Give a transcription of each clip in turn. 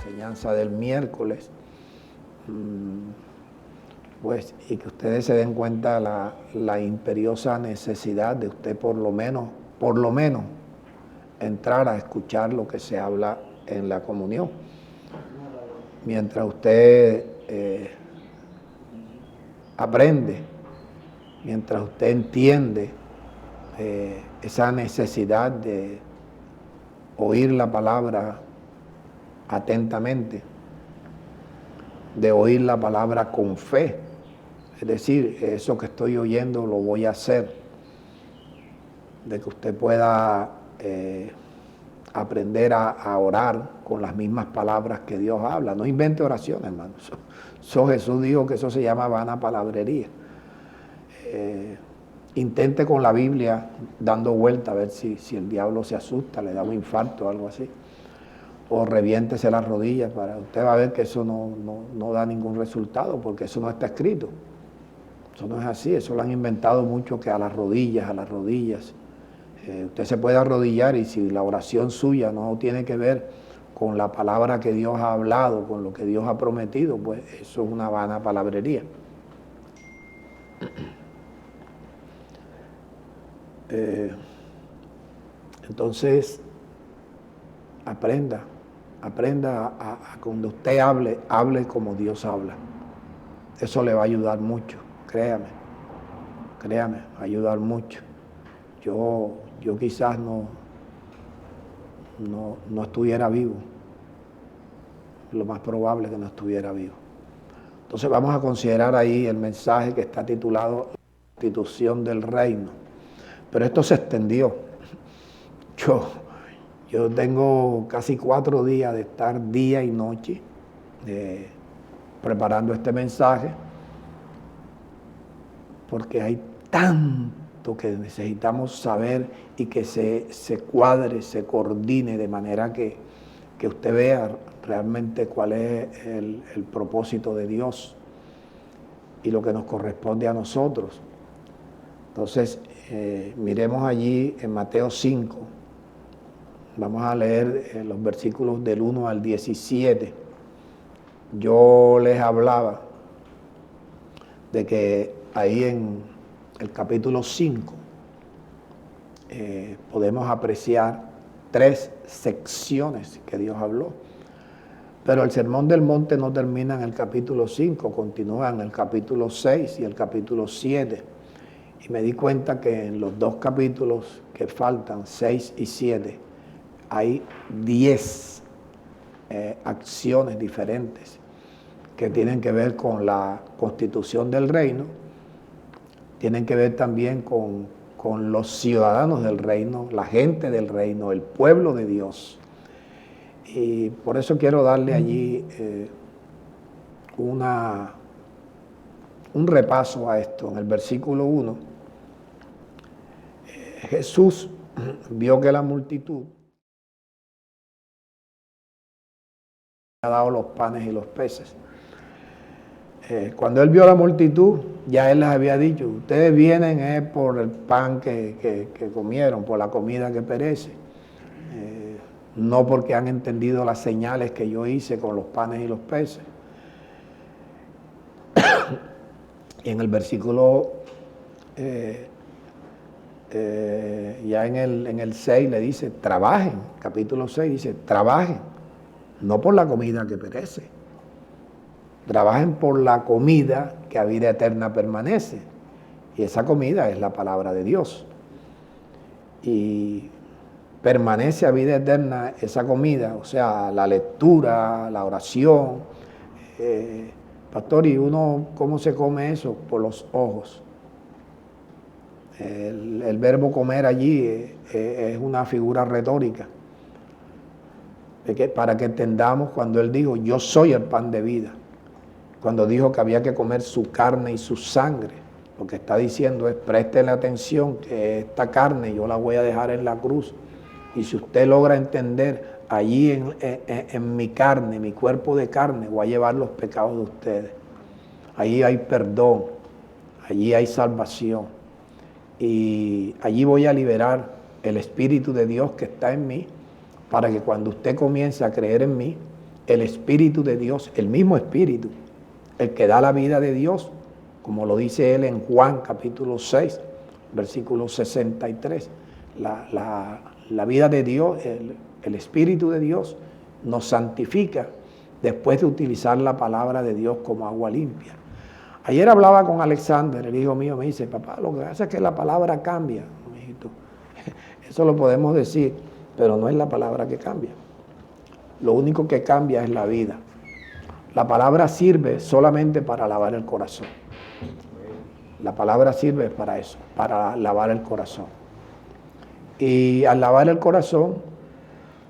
enseñanza del miércoles, pues, y que ustedes se den cuenta la imperiosa necesidad de usted por lo menos, entrar a escuchar lo que se habla en la comunión. Mientras usted aprende, mientras usted entiende esa necesidad de oír la palabra atentamente, de oír la palabra con fe, es decir, eso que estoy oyendo lo voy a hacer, de que usted pueda aprender a orar con las mismas palabras que Dios habla. No invente oraciones, hermano. Eso Jesús dijo que eso se llama vana palabrería. Intente con la Biblia dando vuelta a ver si el diablo se asusta, le da un infarto o algo así. O reviéntese las rodillas, usted va a ver que eso no da ningún resultado, porque eso no está escrito. Eso no es así, eso lo han inventado mucho, que a las rodillas. Usted se puede arrodillar, y si la oración suya no tiene que ver con la palabra que Dios ha hablado, con lo que Dios ha prometido, pues eso es una vana palabrería. Entonces, aprenda a cuando usted hable como Dios habla. Eso le va a ayudar mucho, créame, va a ayudar mucho. Yo quizás no estuviera vivo, lo más probable es que no estuviera vivo. Entonces vamos a considerar ahí el mensaje que está titulado La Constitución del Reino. Pero esto se extendió. Yo tengo casi 4 días de estar día y noche preparando este mensaje, porque hay tanto que necesitamos saber y que se cuadre, se coordine de manera que usted vea realmente cuál es el propósito de Dios y lo que nos corresponde a nosotros. Entonces, miremos allí en Mateo 5, vamos a leer los versículos del 1 al 17. Yo les hablaba de que ahí en el capítulo 5 podemos apreciar 3 secciones que Dios habló. Pero el Sermón del Monte no termina en el capítulo 5, continúa en el capítulo 6 y el capítulo 7. Y me di cuenta que en los 2 capítulos que faltan, 6 y 7, hay 10 acciones diferentes que tienen que ver con la constitución del reino, tienen que ver también con los ciudadanos del reino, la gente del reino, el pueblo de Dios. Y por eso quiero darle allí un repaso a esto. En el versículo 1, Jesús vio que la multitud había dado los panes y los peces. Cuando él vio la multitud, ya él les había dicho, ustedes vienen por el pan que comieron, por la comida que perece. No porque han entendido las señales que yo hice con los panes y los peces. Y en el versículo, ya en el 6 le dice, trabajen, capítulo 6 dice, trabajen, no por la comida que perece, trabajen por la comida que a vida eterna permanece. Y esa comida es la palabra de Dios. Y permanece a vida eterna esa comida, o sea, la lectura, la oración. Pastor, ¿y uno cómo se come eso? Por los ojos. El verbo comer allí es una figura retórica, para que entendamos cuando él dijo, yo soy el pan de vida. Cuando dijo que había que comer su carne y su sangre, lo que está diciendo es, préstele atención que esta carne yo la voy a dejar en la cruz. Y si usted logra entender, allí en mi carne, mi cuerpo de carne, voy a llevar los pecados de ustedes. Allí hay perdón, allí hay salvación. Y allí voy a liberar el Espíritu de Dios que está en mí, para que cuando usted comience a creer en mí, el Espíritu de Dios, el mismo Espíritu, el que da la vida de Dios, como lo dice él en Juan capítulo 6, versículo 63. La vida de Dios, el Espíritu de Dios nos santifica después de utilizar la palabra de Dios como agua limpia. Ayer hablaba con Alexander, el hijo mío, me dice, papá, lo que pasa es que la palabra cambia. Mijito, eso lo podemos decir, pero no es la palabra que cambia. Lo único que cambia es la vida. La palabra sirve solamente para lavar el corazón. La palabra sirve para eso, para lavar el corazón. Y al lavar el corazón,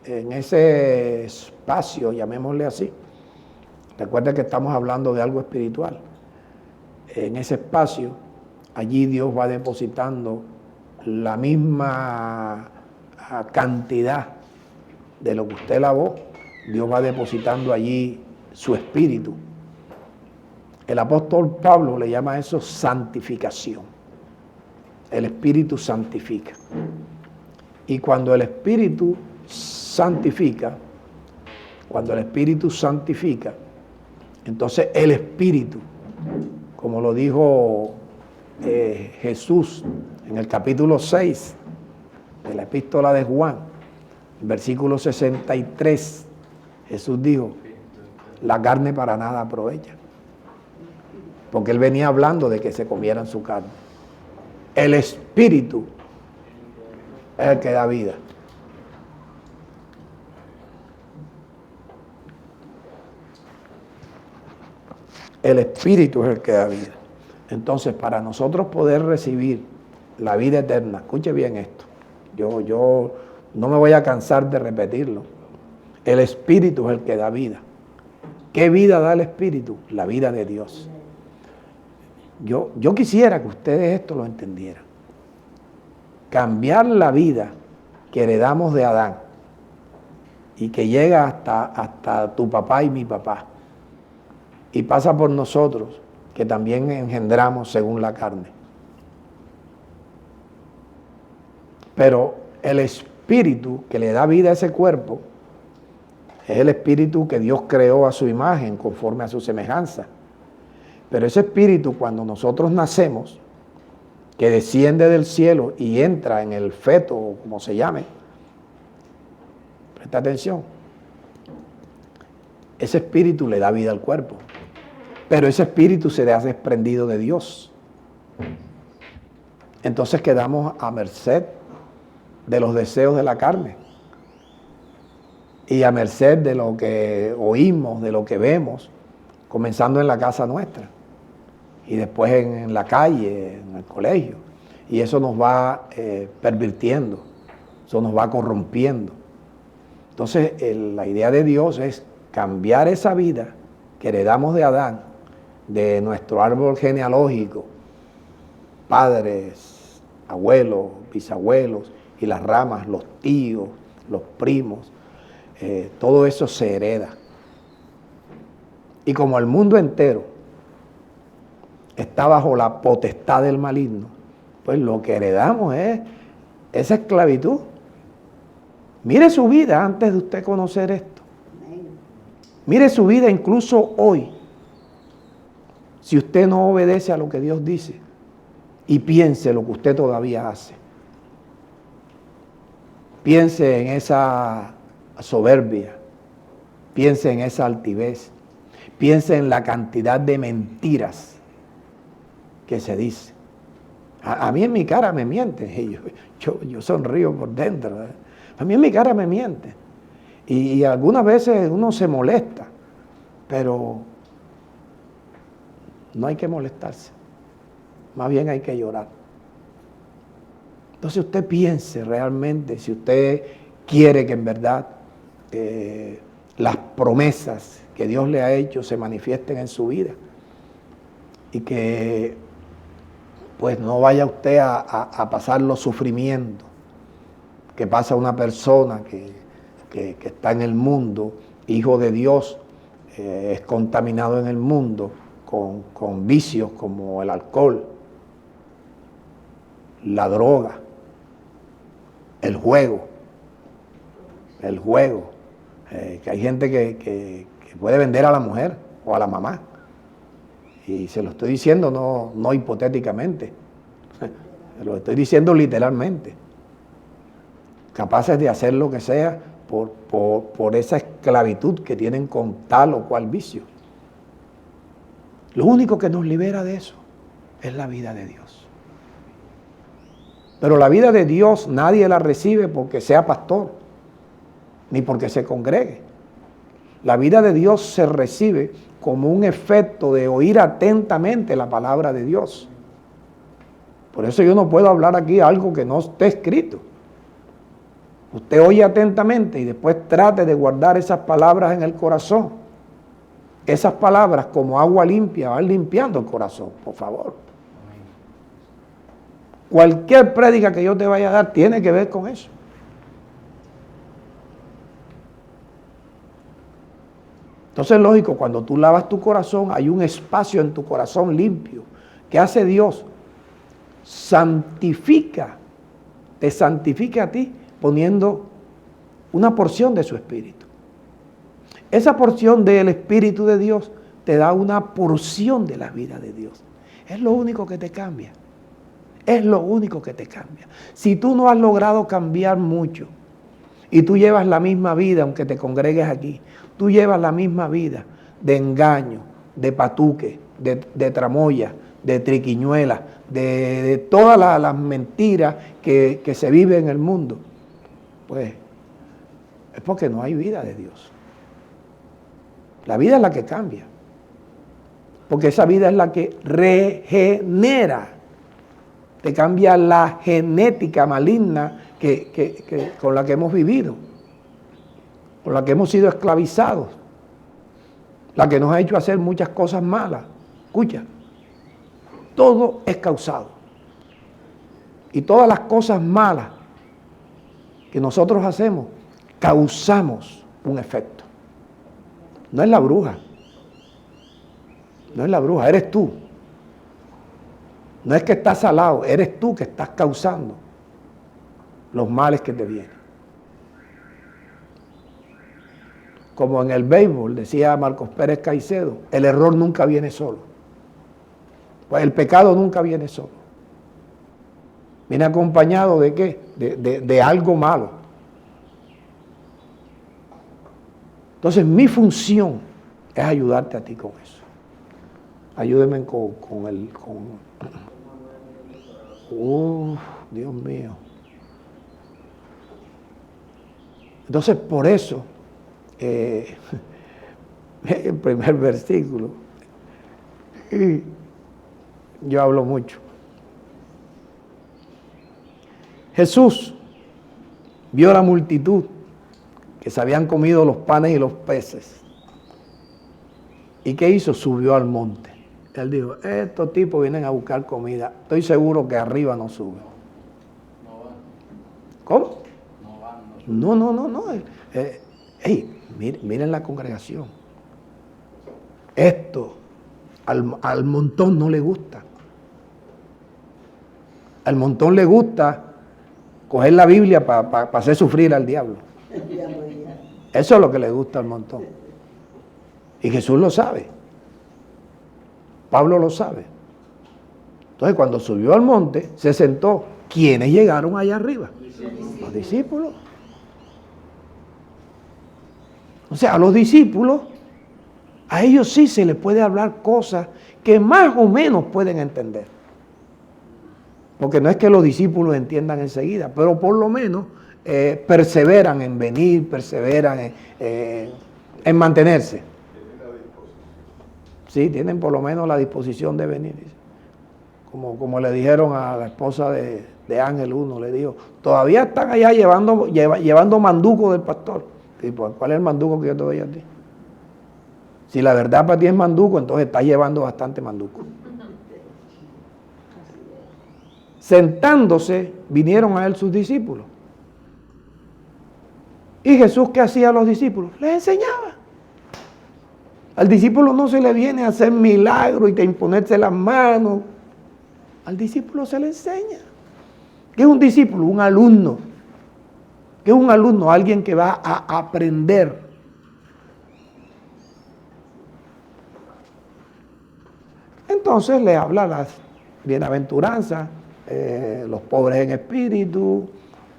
en ese espacio, llamémosle así, recuerda que estamos hablando de algo espiritual. En ese espacio, allí Dios va depositando la misma cantidad de lo que usted lavó, Dios va depositando allí su espíritu. El apóstol Pablo le llama eso santificación. El espíritu santifica. Y cuando el espíritu santifica, entonces el espíritu, como lo dijo Jesús en el capítulo 6 de la epístola de Juan, versículo 63, Jesús dijo, la carne para nada aprovecha. Porque él venía hablando de que se comieran su carne. El espíritu es el que da vida. El espíritu es el que da vida. Entonces, para nosotros poder recibir la vida eterna, escuche bien esto, yo no me voy a cansar de repetirlo. El espíritu es el que da vida. ¿Qué vida da el espíritu? La vida de Dios. Yo quisiera que ustedes esto lo entendieran. Cambiar la vida que heredamos de Adán y que llega hasta tu papá y mi papá y pasa por nosotros, que también engendramos según la carne. Pero el espíritu que le da vida a ese cuerpo es el espíritu que Dios creó a su imagen, conforme a su semejanza. Pero ese espíritu, cuando nosotros nacemos, que desciende del cielo y entra en el feto, o como se llame, presta atención, ese espíritu le da vida al cuerpo. Pero ese espíritu se le ha desprendido de Dios. Entonces quedamos a merced de los deseos de la carne y a merced de lo que oímos, de lo que vemos, comenzando en la casa nuestra y después en la calle, en el colegio. Y eso nos va pervirtiendo, eso nos va corrompiendo. Entonces la idea de Dios es cambiar esa vida que heredamos de Adán, de nuestro árbol genealógico, padres, abuelos, bisabuelos, y las ramas, los tíos, los primos, todo eso se hereda. Y como el mundo entero está bajo la potestad del maligno, pues lo que heredamos es esa esclavitud. Mire su vida antes de usted conocer esto. Mire su vida incluso hoy. Si usted no obedece a lo que Dios dice y piense lo que usted todavía hace. Piense en esa soberbia, piense en esa altivez, piense en la cantidad de mentiras que se dice. A mí en mi cara me mienten, y yo sonrío por dentro. A mí en mi cara me mienten. Y algunas veces uno se molesta, pero no hay que molestarse, más bien hay que llorar. Entonces usted piense realmente, si usted quiere que en verdad las promesas que Dios le ha hecho se manifiesten en su vida y que pues no vaya usted a pasar los sufrimientos que pasa una persona que está en el mundo, hijo de Dios, es contaminado en el mundo con vicios como el alcohol, la droga, el juego, Que hay gente que puede vender a la mujer o a la mamá. Y se lo estoy diciendo no hipotéticamente, lo estoy diciendo literalmente. Capaces de hacer lo que sea por esa esclavitud que tienen con tal o cual vicio. Lo único que nos libera de eso es la vida de Dios. Pero la vida de Dios nadie la recibe porque sea pastor, ni porque se congregue. La vida de Dios se recibe como un efecto de oír atentamente la palabra de Dios. Por eso yo no puedo hablar aquí algo que no esté escrito. Usted oye atentamente y después trate de guardar esas palabras en el corazón. Esas palabras como agua limpia van limpiando el corazón, por favor. Cualquier prédica que yo te vaya a dar tiene que ver con eso. Entonces, lógico, cuando tú lavas tu corazón, hay un espacio en tu corazón limpio. ¿Qué hace Dios? Te santifica a ti poniendo una porción de su Espíritu. Esa porción del Espíritu de Dios te da una porción de la vida de Dios. Es lo único que te cambia. Es lo único que te cambia. Si tú no has logrado cambiar mucho y tú llevas la misma vida, aunque te congregues aquí, tú llevas la misma vida de engaño, de patuque, de tramoya, de triquiñuela, de todas las mentiras que se viven en el mundo, pues es porque no hay vida de Dios. La vida es la que cambia, porque esa vida es la que regenera, te cambia la genética maligna con la que hemos vivido, con la que hemos sido esclavizados, la que nos ha hecho hacer muchas cosas malas. Escucha, todo es causado. Y todas las cosas malas que nosotros hacemos, causamos un efecto. No es la bruja. No es la bruja, eres tú. No es que estás salado, eres tú que estás causando los males que te vienen. Como en el béisbol, decía Marcos Pérez Caicedo, el error nunca viene solo. Pues el pecado nunca viene solo. Viene acompañado ¿de qué? De algo malo. Entonces mi función es ayudarte a ti con eso. Ayúdeme con el... Dios mío. Entonces por eso, el primer versículo, y yo hablo mucho. Jesús vio la multitud que se habían comido los panes y los peces. ¿Y qué hizo? Subió al monte. Él dijo, estos tipos vienen a buscar comida. Estoy seguro que arriba no suben. No van. ¿Cómo? No van. No. Miren la congregación. Esto al montón no le gusta. Al montón le gusta coger la Biblia para hacer sufrir al diablo. Eso es lo que le gusta al montón. Y Jesús lo sabe. Pablo lo sabe. Entonces cuando subió al monte, se sentó. ¿Quiénes llegaron allá arriba? Los discípulos. O sea, a los discípulos, a ellos sí se les puede hablar cosas que más o menos pueden entender. Porque no es que los discípulos entiendan enseguida, pero por lo menos perseveran en venir, perseveran en mantenerse. Sí, tienen por lo menos la disposición de venir. Como le dijeron a la esposa de Ángel 1, le dijo, todavía están allá llevando manduco del pastor. Y pues, ¿cuál es el manduco que yo te doy a ti? Si la verdad para ti es manduco, entonces estás llevando bastante manduco. Sentándose, vinieron a él sus discípulos. ¿Y Jesús qué hacía a los discípulos? Les enseñaba. Al discípulo no se le viene a hacer milagros y a imponerse las manos. Al discípulo se le enseña. ¿Qué es un discípulo? Un alumno. ¿Qué es un alumno? Alguien que va a aprender entonces le habla las bienaventuranzas, los pobres en espíritu,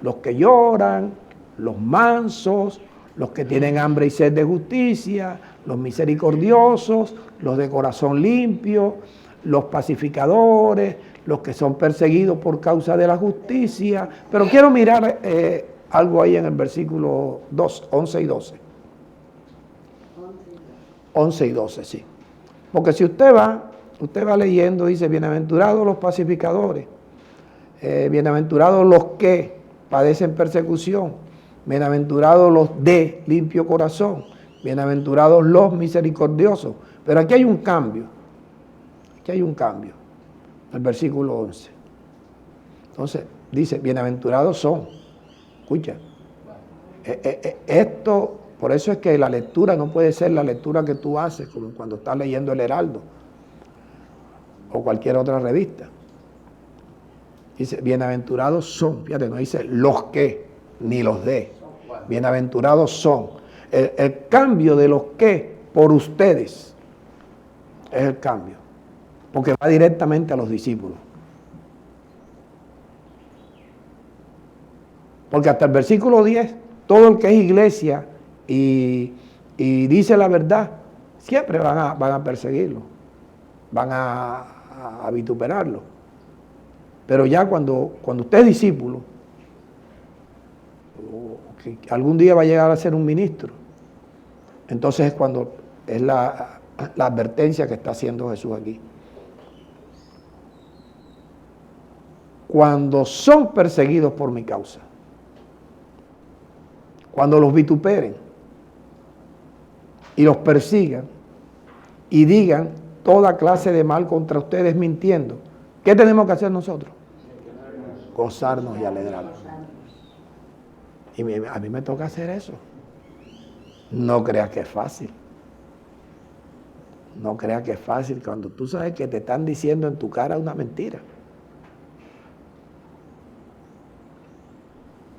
los que lloran, los mansos, los que tienen hambre y sed de justicia, los misericordiosos, los de corazón limpio, los pacificadores, los que son perseguidos por causa de la justicia. Pero quiero mirar algo ahí en el versículo 11 y 12. 11 y 12, sí. Porque si usted va leyendo, dice, bienaventurados los pacificadores, bienaventurados los que padecen persecución, bienaventurados los de limpio corazón, bienaventurados los misericordiosos. Pero aquí hay un cambio, el versículo 11. Entonces, dice, bienaventurados son. Escucha, esto, por eso es que la lectura no puede ser la lectura que tú haces, como cuando estás leyendo el Heraldo o cualquier otra revista. Dice, bienaventurados son, fíjate, no dice los que, ni los de. Bienaventurados son. El cambio de los que por ustedes es el cambio, porque va directamente a los discípulos. Porque hasta el versículo 10, todo el que es iglesia y dice la verdad, siempre van a perseguirlo, van a vituperarlo. Pero ya cuando usted es discípulo, que algún día va a llegar a ser un ministro, entonces es cuando es la advertencia que está haciendo Jesús aquí. Cuando son perseguidos por mi causa, cuando los vituperen y los persigan y digan toda clase de mal contra ustedes mintiendo, ¿qué tenemos que hacer nosotros? Gozarnos y alegrarnos. Y a mí me toca hacer eso. No creas que es fácil. No creas que es fácil cuando tú sabes que te están diciendo en tu cara una mentira.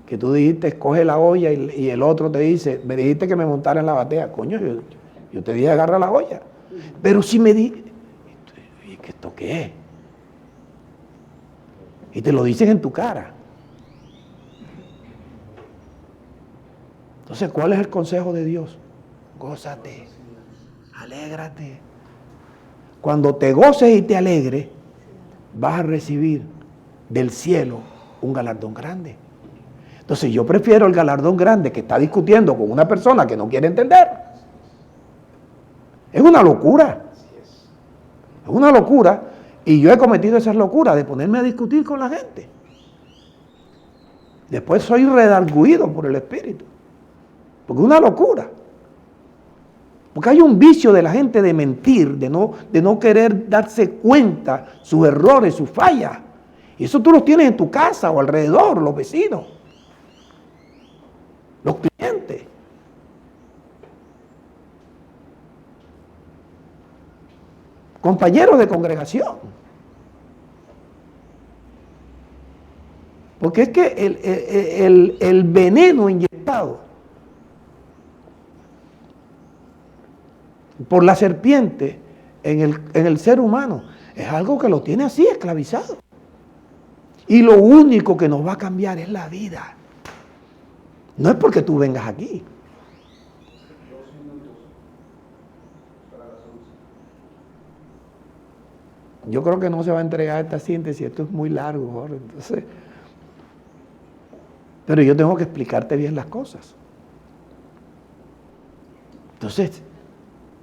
Que tú dijiste, escoge la olla y el otro te dice, me dijiste que me montara en la batea. Coño, yo te dije, agarra la olla. Pero si me di... ¿Y esto qué es? Y te lo dicen en tu cara. Entonces, ¿cuál es el consejo de Dios? Gózate, alégrate. Cuando te goces y te alegres, vas a recibir del cielo un galardón grande. Entonces, yo prefiero el galardón grande que está discutiendo con una persona que no quiere entender. Es una locura. Es una locura. Y yo he cometido esas locuras de ponerme a discutir con la gente. Después soy redarguido por el Espíritu. Porque es una locura. Porque hay un vicio de la gente de mentir, de no querer darse cuenta sus errores, sus fallas. Y eso tú los tienes en tu casa o alrededor, los vecinos, los clientes. Compañeros de congregación. Porque es que el veneno inyectado por la serpiente en el ser humano es algo que lo tiene así, esclavizado. Y lo único que nos va a cambiar es la vida. No es porque tú vengas aquí. Yo creo que no se va a entregar esta síntesis, esto es muy largo, Jorge. Entonces, pero yo tengo que explicarte bien las cosas. Entonces,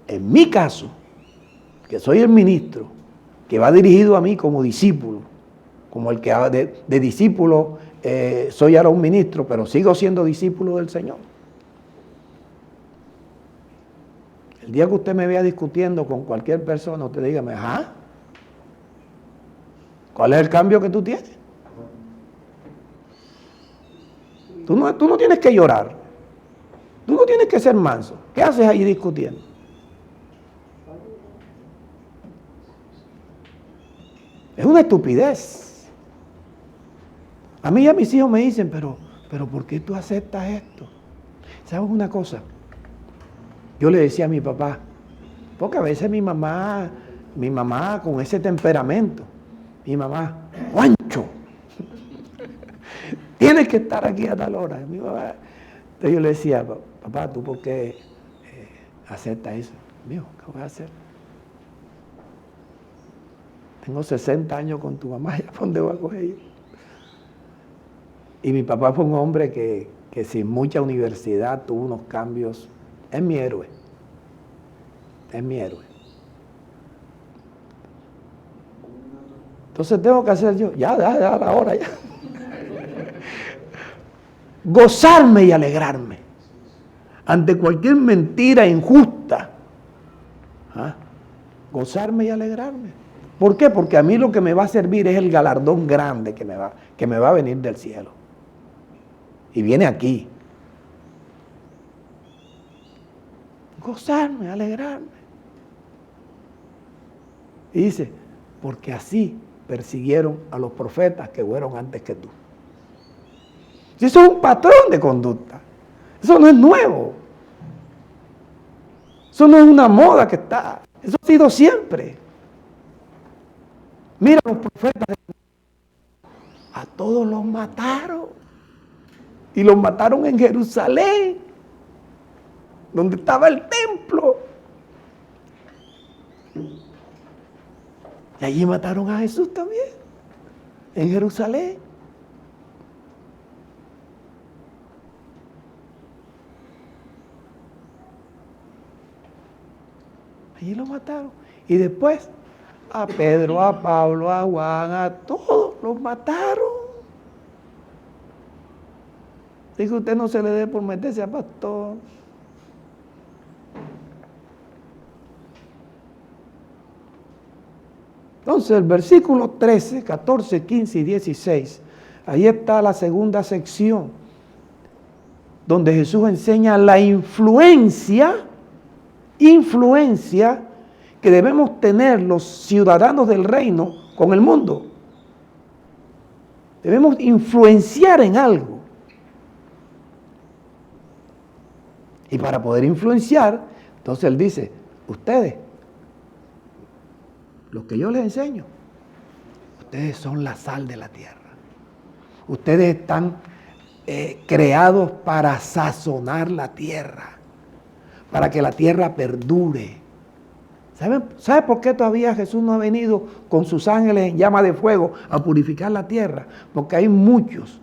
en mi caso, que soy el ministro, que va dirigido a mí como discípulo, como el que de discípulo soy ahora un ministro, pero sigo siendo discípulo del Señor. El día que usted me vea discutiendo con cualquier persona, usted dígame, ajá, ¿cuál es el cambio que tú tienes? Tú no tienes que llorar, tú no tienes que ser manso. ¿Qué haces ahí discutiendo? Es una estupidez. A mí y a mis hijos me dicen, pero ¿por qué tú aceptas esto? ¿Sabes una cosa? Yo le decía a mi papá, porque a veces mi mamá mi mamá con ese temperamento, mi mamá, Juancho, tienes que estar aquí a tal hora. Mi mamá, entonces yo le decía, papá, ¿tú por qué aceptas eso? Mijo, ¿qué voy a hacer? Tengo 60 años con tu mamá, ¿ya por dónde voy a coger yo? Y mi papá fue un hombre que sin mucha universidad tuvo unos cambios. Es mi héroe. Es mi héroe. Entonces tengo que hacer yo, ya la hora ya. Gozarme y alegrarme ante cualquier mentira injusta. ¿Ah? Gozarme y alegrarme. ¿Por qué? Porque a mí lo que me va a servir es el galardón grande que me va a venir del cielo. Y viene aquí. Gozarme, alegrarme. Y dice, porque así persiguieron a los profetas que fueron antes que tú. Eso es un patrón de conducta. Eso no es nuevo. Eso no es una moda que está. Eso ha sido siempre. Mira los profetas. A todos los mataron. Y los mataron en Jerusalén, donde estaba el templo. Y allí mataron a Jesús también, en Jerusalén. Allí lo mataron. Y después a Pedro, a Pablo, a Juan, a todos los mataron. Así que usted no se le dé por meterse a pastor. Entonces el versículo 13, 14, 15 y 16, ahí está la segunda sección, donde Jesús enseña la influencia que debemos tener los ciudadanos del reino con el mundo. Debemos influenciar en algo. Y para poder influenciar, entonces él dice, ustedes, los que yo les enseño, ustedes son la sal de la tierra. Ustedes están creados para sazonar la tierra, para que la tierra perdure. ¿Sabe por qué todavía Jesús no ha venido con sus ángeles en llama de fuego a purificar la tierra? Porque hay muchos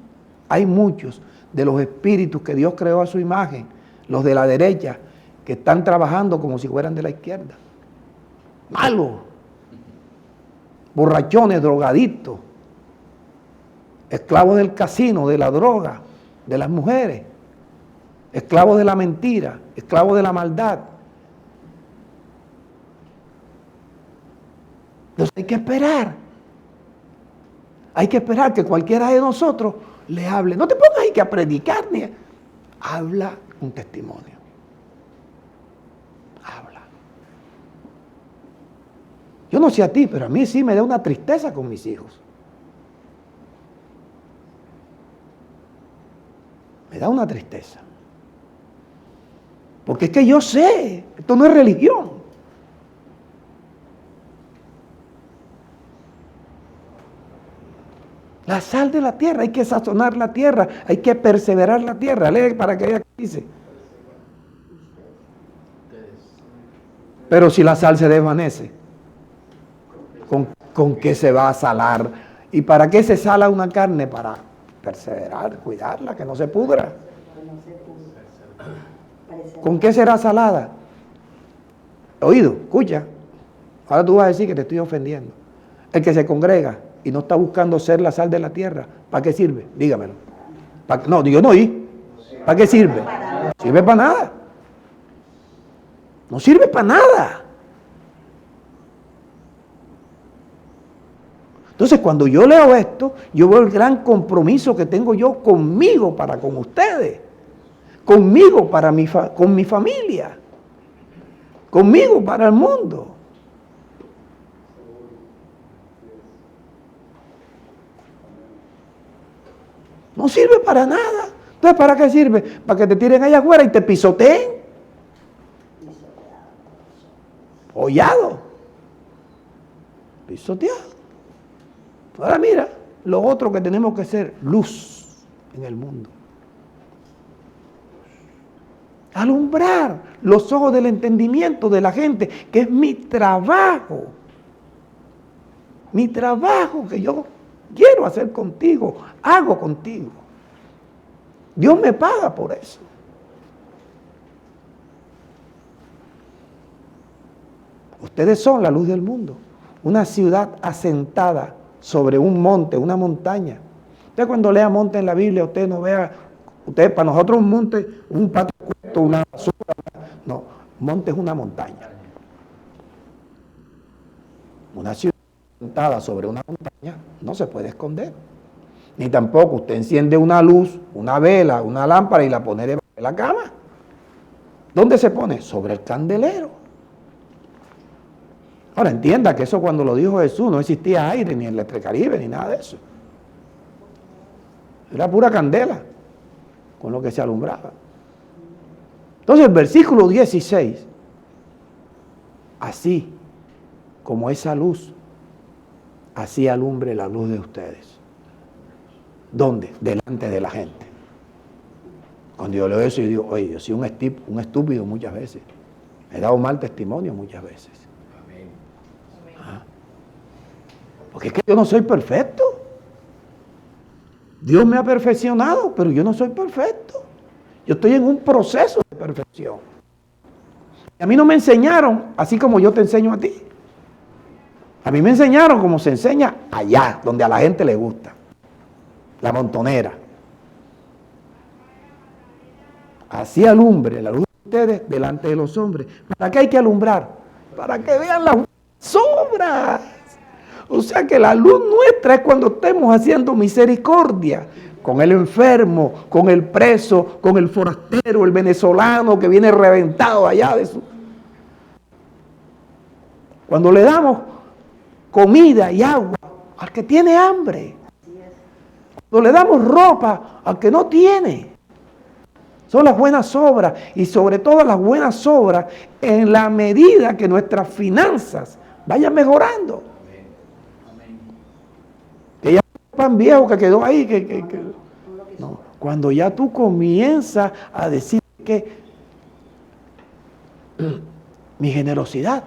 de los espíritus que Dios creó a su imagen, los de la derecha, que están trabajando como si fueran de la izquierda. Malos, borrachones, drogadictos, esclavos del casino, de la droga, de las mujeres, esclavos de la mentira, esclavos de la maldad. Entonces hay que esperar. Hay que esperar que cualquiera de nosotros le hable. No te pongas ahí que a predicar ni habla un testimonio. Habla. Yo no sé a ti, pero a mí sí me da una tristeza con mis hijos. Me da una tristeza. Porque es que yo sé, esto no es religión. La sal de la tierra, hay que sazonar la tierra, hay que perseverar la tierra. Lee para que vea qué dice. Pero si la sal se desvanece, ¿con qué se va a salar? ¿Y para qué se sala una carne? Para perseverar, cuidarla, que no se pudra. ¿Con qué será salada? Oído, escucha. Ahora tú vas a decir que te estoy ofendiendo. El que se congrega y no está buscando ser la sal de la tierra, ¿para qué sirve? Dígamelo. No, yo no oí. ¿Para qué sirve? No sirve para nada. No sirve para nada. Entonces, cuando yo leo esto, yo veo el gran compromiso que tengo yo conmigo para con ustedes, conmigo para con mi familia, conmigo para el mundo. No sirve para nada. Entonces, ¿para qué sirve? Para que te tiren allá afuera y te pisoteen. Hollado. pisoteado. Ahora mira, lo otro que tenemos que ser, luz en el mundo. Alumbrar los ojos del entendimiento de la gente, que es mi trabajo. Mi trabajo que yo quiero hacer contigo, hago contigo. Dios me paga por eso. Ustedes son la luz del mundo. Una ciudad asentada sobre un monte, una montaña. Usted cuando lea monte en la Biblia, usted no vea, usted para nosotros un monte, un patio cuesto, una basura. No, monte es una montaña. Una ciudad asentada sobre una montaña no se puede esconder. Ni tampoco usted enciende una luz, una vela, una lámpara y la pone debajo de la cama. ¿Dónde se pone? Sobre el candelero. Ahora entienda que eso cuando lo dijo Jesús no existía aire, ni Electricaribe, ni nada de eso. Era pura candela con lo que se alumbraba. Entonces el versículo 16, así como esa luz, así alumbre la luz de ustedes. ¿Dónde? Delante de la gente. Cuando yo leo eso, yo digo, oye, yo soy un estúpido muchas veces. He dado mal testimonio muchas veces. Porque es que yo no soy perfecto. Dios me ha perfeccionado, pero yo no soy perfecto. Yo estoy en un proceso de perfección. A mí no me enseñaron así como yo te enseño a ti. A mí me enseñaron como se enseña allá, donde a la gente le gusta. La montonera. Así alumbre la luz de ustedes delante de los hombres. ¿Para qué hay que alumbrar? Para que vean las obras. O sea que la luz nuestra es cuando estemos haciendo misericordia con el enfermo, con el preso, con el forastero, el venezolano que viene reventado allá de su... Cuando le damos comida y agua al que tiene hambre. Cuando le damos ropa al que no tiene. Son las buenas obras y sobre todo las buenas obras en la medida que nuestras finanzas vayan mejorando. Que ya un pan viejo que quedó ahí, no. Cuando ya tú comienzas a decir que mi generosidad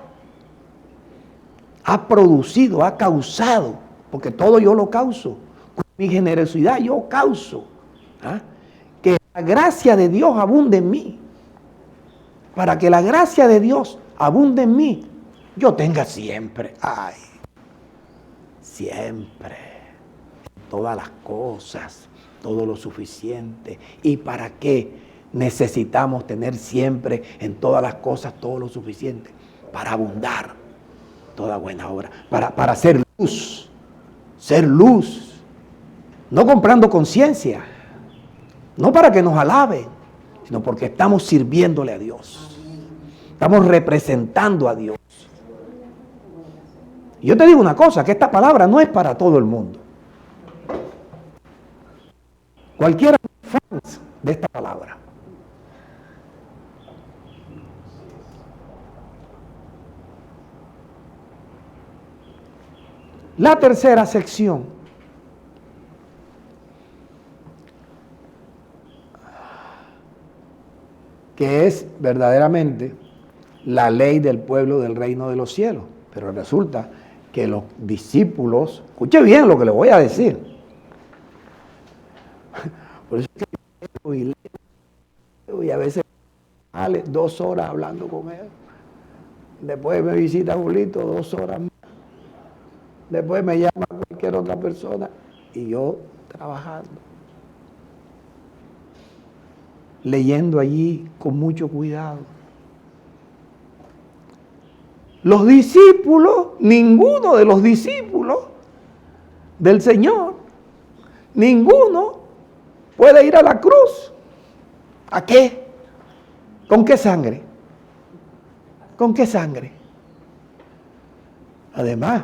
ha producido, ha causado, porque todo yo lo causo, con mi generosidad yo causo, que la gracia de Dios abunde en mí. Para que la gracia de Dios abunde en mí, yo tenga siempre, siempre, todas las cosas, todo lo suficiente. ¿Y para qué necesitamos tener siempre en todas las cosas todo lo suficiente? Para abundar toda buena obra, para ser luz, no comprando conciencia, no para que nos alaben, sino porque estamos sirviéndole a Dios, estamos representando a Dios. Y yo te digo una cosa, que esta palabra no es para todo el mundo. Cualquiera es fan de esta palabra. La tercera sección, que es verdaderamente la ley del pueblo del reino de los cielos. Pero resulta que los discípulos, escuche bien lo que le voy a decir. Por eso es que leo y a veces sale 2 horas hablando con él. Después me visita Julito 2 horas más. Después me llama cualquier otra persona y yo trabajando. Leyendo allí con mucho cuidado. Los discípulos, ninguno de los discípulos del Señor, ninguno puede ir a la cruz. ¿A qué? ¿Con qué sangre? ¿Con qué sangre? Además,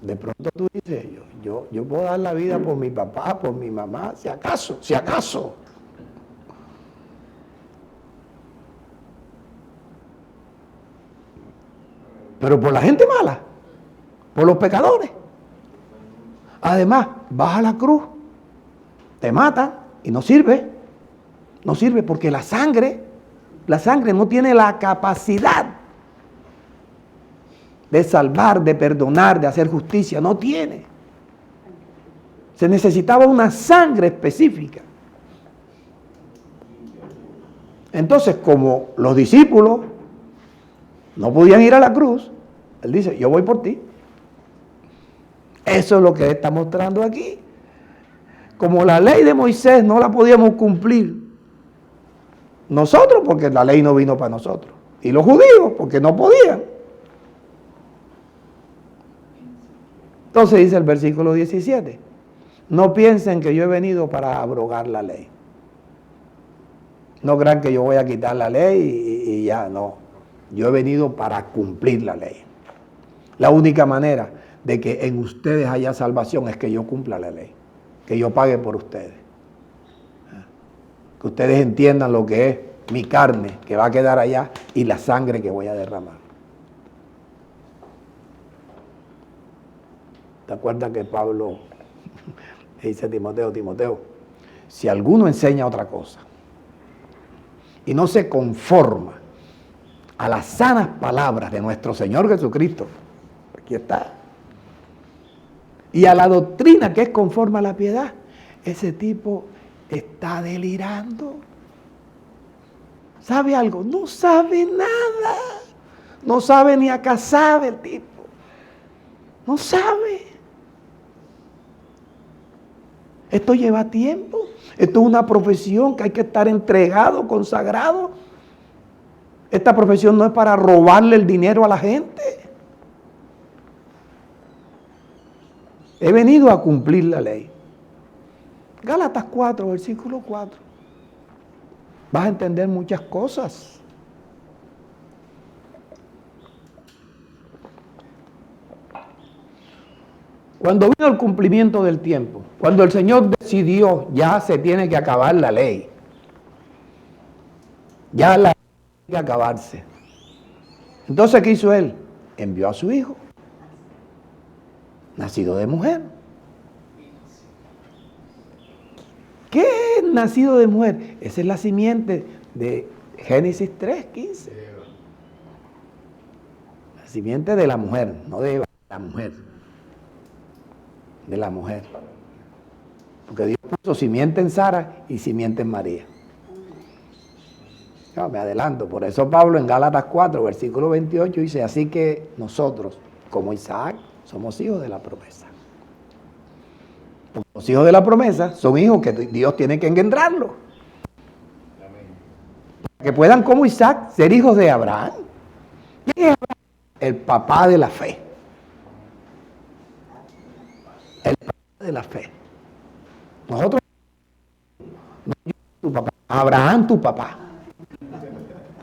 de pronto tú dices, yo puedo dar la vida por mi papá, por mi mamá, si acaso. Pero por la gente mala. por los pecadores. Además, vas a la cruz, te matan y no sirve. No sirve porque la sangre no tiene la capacidad de salvar, de perdonar, de hacer justicia. No tiene. Se necesitaba una sangre específica. Entonces, como los discípulos no podían ir a la cruz, él dice, yo voy por ti. Eso es lo que él está mostrando aquí. Como la ley de Moisés no la podíamos cumplir nosotros, porque la ley no vino para nosotros. Y los judíos, porque no podían. Entonces dice el versículo 17, no piensen que yo he venido para abrogar la ley. No crean que yo voy a quitar la ley y ya, no. Yo he venido para cumplir la ley. La única manera de que en ustedes haya salvación es que yo cumpla la ley, que yo pague por ustedes. Que ustedes entiendan lo que es mi carne que va a quedar allá y la sangre que voy a derramar. ¿Te acuerdas que Pablo dice a Timoteo, si alguno enseña otra cosa y no se conforma a las sanas palabras de nuestro Señor Jesucristo, aquí está, y a la doctrina que es conforme a la piedad, ese tipo está delirando. ¿Sabe algo? No sabe nada. No sabe ni acá sabe el tipo. No sabe. Esto lleva tiempo. Esto es una profesión que hay que estar entregado, consagrado. Esta profesión no es para robarle el dinero a la gente. He venido a cumplir la ley. Gálatas 4, versículo 4. Vas a entender muchas cosas. Cuando vino el cumplimiento del tiempo, cuando el Señor decidió, ya se tiene que acabar la ley. Ya la ley tiene que acabarse. Entonces, ¿qué hizo Él? Envió a su hijo, nacido de mujer. ¿Qué es nacido de mujer? Esa es la simiente de Génesis 3:15. La simiente de la mujer, no de Eva, la mujer. De la mujer. Porque Dios puso simiente en Sara y simiente en María. No, me adelanto. Por eso Pablo en Gálatas 4, versículo 28 dice, así que nosotros, como Isaac, somos hijos de la promesa. Los hijos de la promesa son hijos que Dios tiene que engendrarlos. Para que puedan, como Isaac, ser hijos de Abraham. ¿Quién es Abraham? El papá de la fe. El papá de la fe. Nosotros, no tu papá, Abraham tu papá.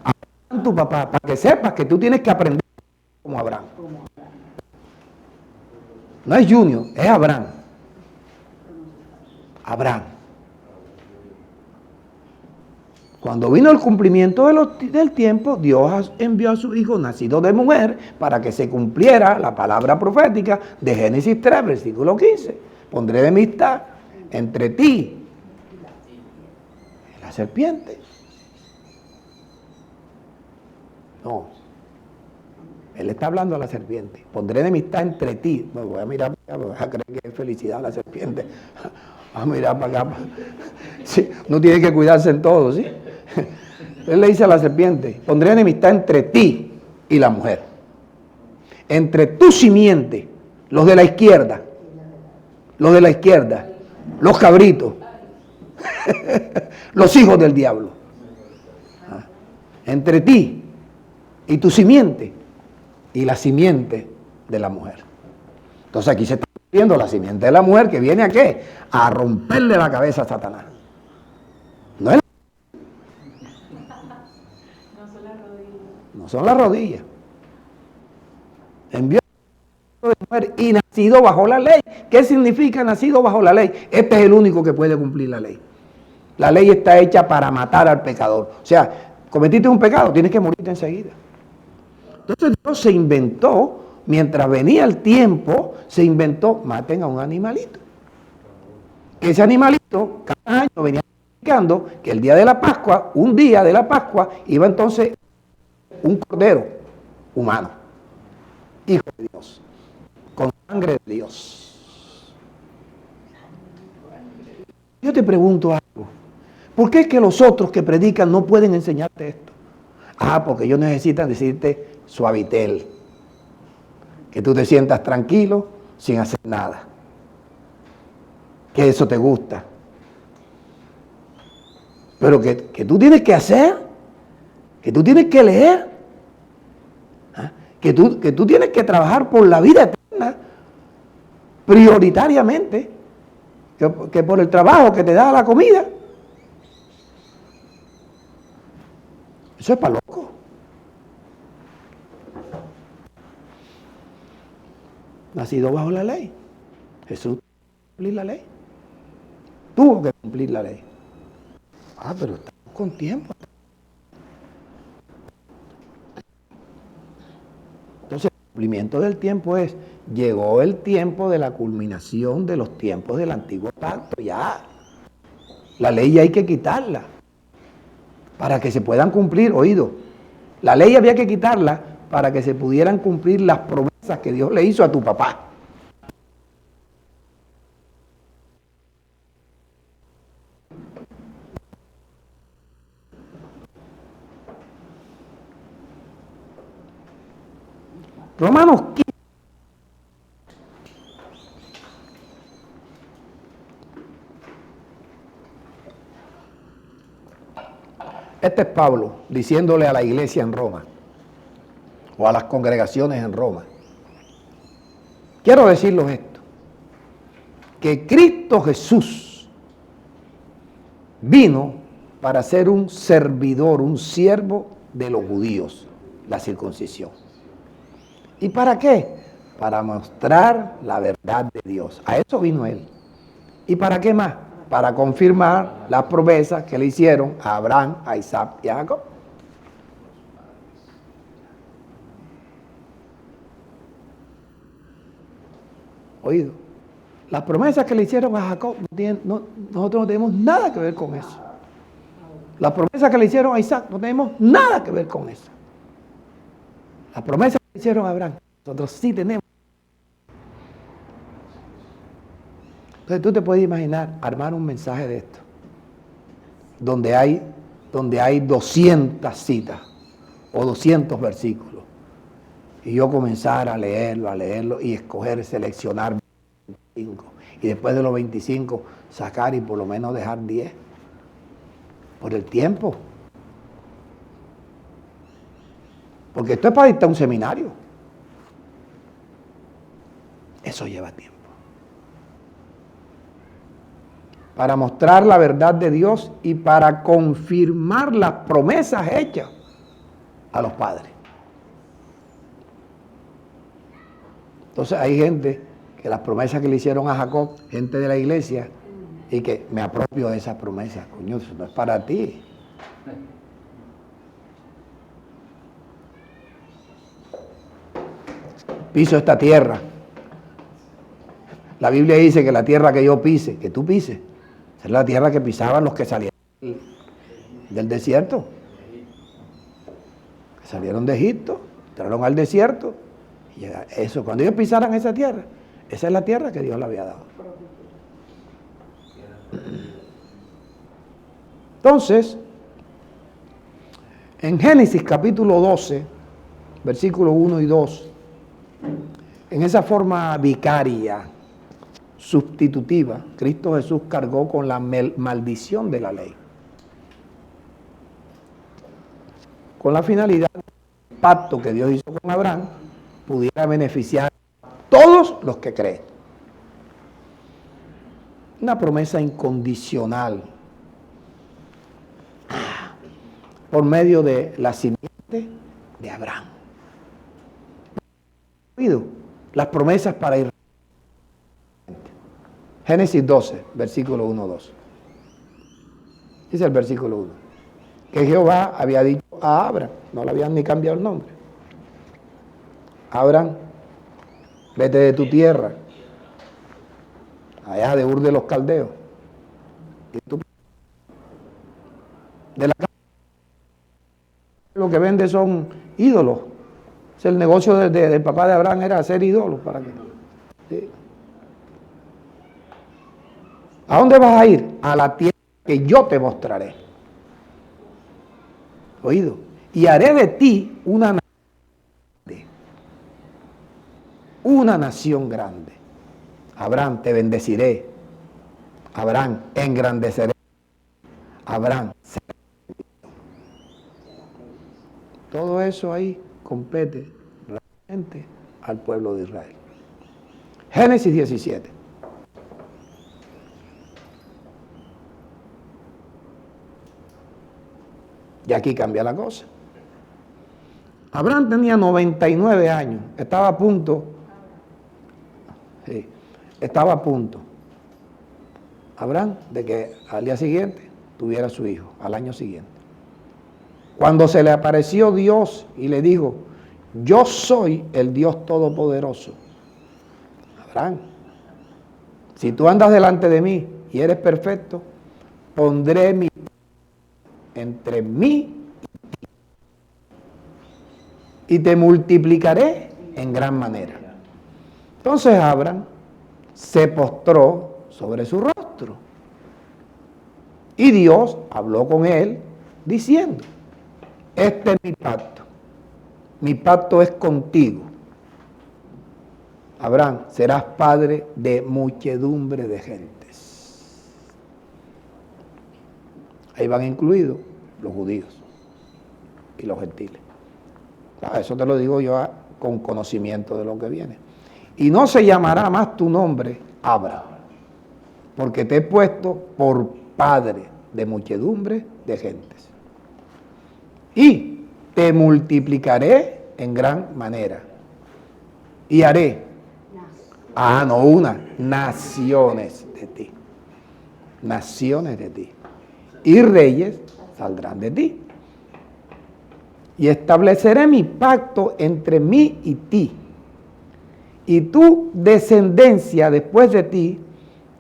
Abraham tu papá, para que sepas que tú tienes que aprender como Abraham. No es Junior, es Abraham. Abraham. Cuando vino el cumplimiento del tiempo, Dios envió a su hijo nacido de mujer para que se cumpliera la palabra profética de Génesis 3, versículo 15. Pondré enemistad entre ti y la serpiente. No. Él está hablando a la serpiente. Pondré enemistad entre ti. Me voy a mirar para acá, me vas a creer que es felicidad la serpiente. A mirar para acá. Sí, no tiene que cuidarse en todo, ¿sí? Él le dice a la serpiente, pondré enemistad entre ti y la mujer. Entre tu simiente, los de la izquierda, los cabritos, los hijos del diablo. Entre ti y tu simiente y la simiente de la mujer. Entonces aquí se está viendo la simiente de la mujer que viene a ¿qué? A romperle la cabeza a Satanás. No es no son las rodillas. Envió de mujer y nacido bajo la ley. ¿Qué significa nacido bajo la ley? Este es el único que puede cumplir la ley. La ley está hecha para matar al pecador. O sea, cometiste un pecado, tienes que morirte enseguida. Entonces Dios se inventó mientras venía el tiempo, se inventó, maten a un animalito. Ese animalito, cada año venía indicando que el día de la Pascua, un día de la Pascua, iba entonces un cordero humano, hijo de Dios, con sangre de Dios. Yo te pregunto algo, ¿por qué es que los otros que predican no pueden enseñarte esto? Porque ellos necesitan decirte suavitel, que tú te sientas tranquilo sin hacer nada, que eso te gusta. Pero que tú tienes que hacer, que tú tienes que leer, que tú tienes que trabajar por la vida eterna, prioritariamente, que por el trabajo que te da la comida. Eso es para loco. Nacido bajo la ley. Jesús tuvo que cumplir la ley. Tuvo que cumplir la ley. Pero estamos con tiempo. Entonces, el cumplimiento del tiempo es, llegó el tiempo de la culminación de los tiempos del antiguo pacto, ya. La ley ya hay que quitarla, para que se puedan cumplir, oído, la ley había que quitarla para que se pudieran cumplir las promesas que Dios le hizo a tu papá. Romanos 15. Este es Pablo diciéndole a la iglesia en Roma, o a las congregaciones en Roma. Quiero decirles esto, que Cristo Jesús vino para ser un servidor, un siervo de los judíos, la circuncisión. ¿Y para qué? Para mostrar la verdad de Dios. A eso vino Él. ¿Y para qué más? Para confirmar las promesas que le hicieron a Abraham, a Isaac y a Jacob. Oído, las promesas que le hicieron a Jacob, nosotros no tenemos nada que ver con eso. Las promesas que le hicieron a Isaac, no tenemos nada que ver con eso. Las promesas que le hicieron a Abraham, nosotros sí tenemos. Entonces tú te puedes imaginar armar un mensaje de esto, donde hay 200 citas o 200 versículos, y yo comenzar a leerlo y escoger, seleccionar 25, y después de los 25 sacar y por lo menos dejar 10, por el tiempo. Porque esto es para dictar un seminario. Eso lleva tiempo. Para mostrar la verdad de Dios y para confirmar las promesas hechas a los padres. Entonces hay gente que las promesas que le hicieron a Jacob, gente de la iglesia, y que me apropio de esas promesas. Coño, eso no es para ti. Piso esta tierra. La Biblia dice que la tierra que yo pise, que tú pises, es la tierra que pisaban los que salieron del desierto. Que salieron de Egipto, entraron al desierto. Y eso, cuando ellos pisaran esa tierra, esa es la tierra que Dios le había dado. Entonces, en Génesis capítulo 12, versículos 1 y 2, en esa forma vicaria, sustitutiva, Cristo Jesús cargó con la maldición de la ley, con la finalidad del pacto que Dios hizo con Abraham pudiera beneficiar a todos los que creen. Una promesa incondicional por medio de la simiente de Abraham. Las promesas para Israel. Génesis 12, versículo 1-2. Dice el versículo 1. Que Jehová había dicho a Abraham, no le habían ni cambiado el nombre. Abraham, vete de tu tierra, allá de Ur de los Caldeos. Y tú, de la casa, lo que vende son ídolos. Es el negocio del papá de Abraham, era hacer ídolos. ¿Para qué? Sí. ¿A dónde vas a ir? A la tierra que yo te mostraré. Oído. Y haré de ti una nación grande. Una nación grande. Abraham, te bendeciré. Abraham, engrandeceré. Abraham, será. Todo eso ahí compete realmente al pueblo de Israel. Génesis 17. Y aquí cambia la cosa. Abraham tenía 99 años, estaba a punto, Abraham, de que al día siguiente tuviera su hijo, al año siguiente. Cuando se le apareció Dios y le dijo, yo soy el Dios Todopoderoso. Abraham, si tú andas delante de mí y eres perfecto, pondré mi entre mí y te multiplicaré en gran manera. Entonces Abraham se postró sobre su rostro y Dios habló con él diciendo, este es mi pacto es contigo. Abraham, serás padre de muchedumbre de gentes. Ahí van incluidos los judíos y los gentiles. Eso te lo digo yo con conocimiento de lo que viene. Y no se llamará más tu nombre Abraham, porque te he puesto por padre de muchedumbre de gentes. Y te multiplicaré en gran manera. Y haré, naciones de ti. Naciones de ti. Y reyes saldrán de ti. Y estableceré mi pacto entre mí y ti, y tu descendencia después de ti,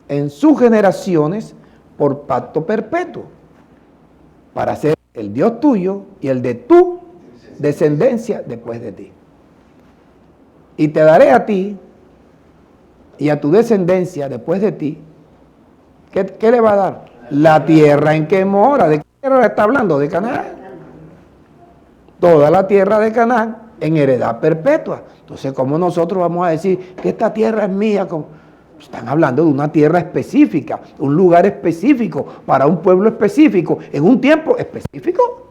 en sus generaciones, por pacto perpetuo, para ser el Dios tuyo y el de tu descendencia después de ti. Y te daré a ti y a tu descendencia después de ti, ¿qué le va a dar? La tierra en que mora. ¿De qué tierra está hablando? De Canaán. Toda la tierra de Canaán en heredad perpetua. Entonces, ¿cómo nosotros vamos a decir que esta tierra es mía? Están hablando de una tierra específica, un lugar específico, para un pueblo específico, en un tiempo específico.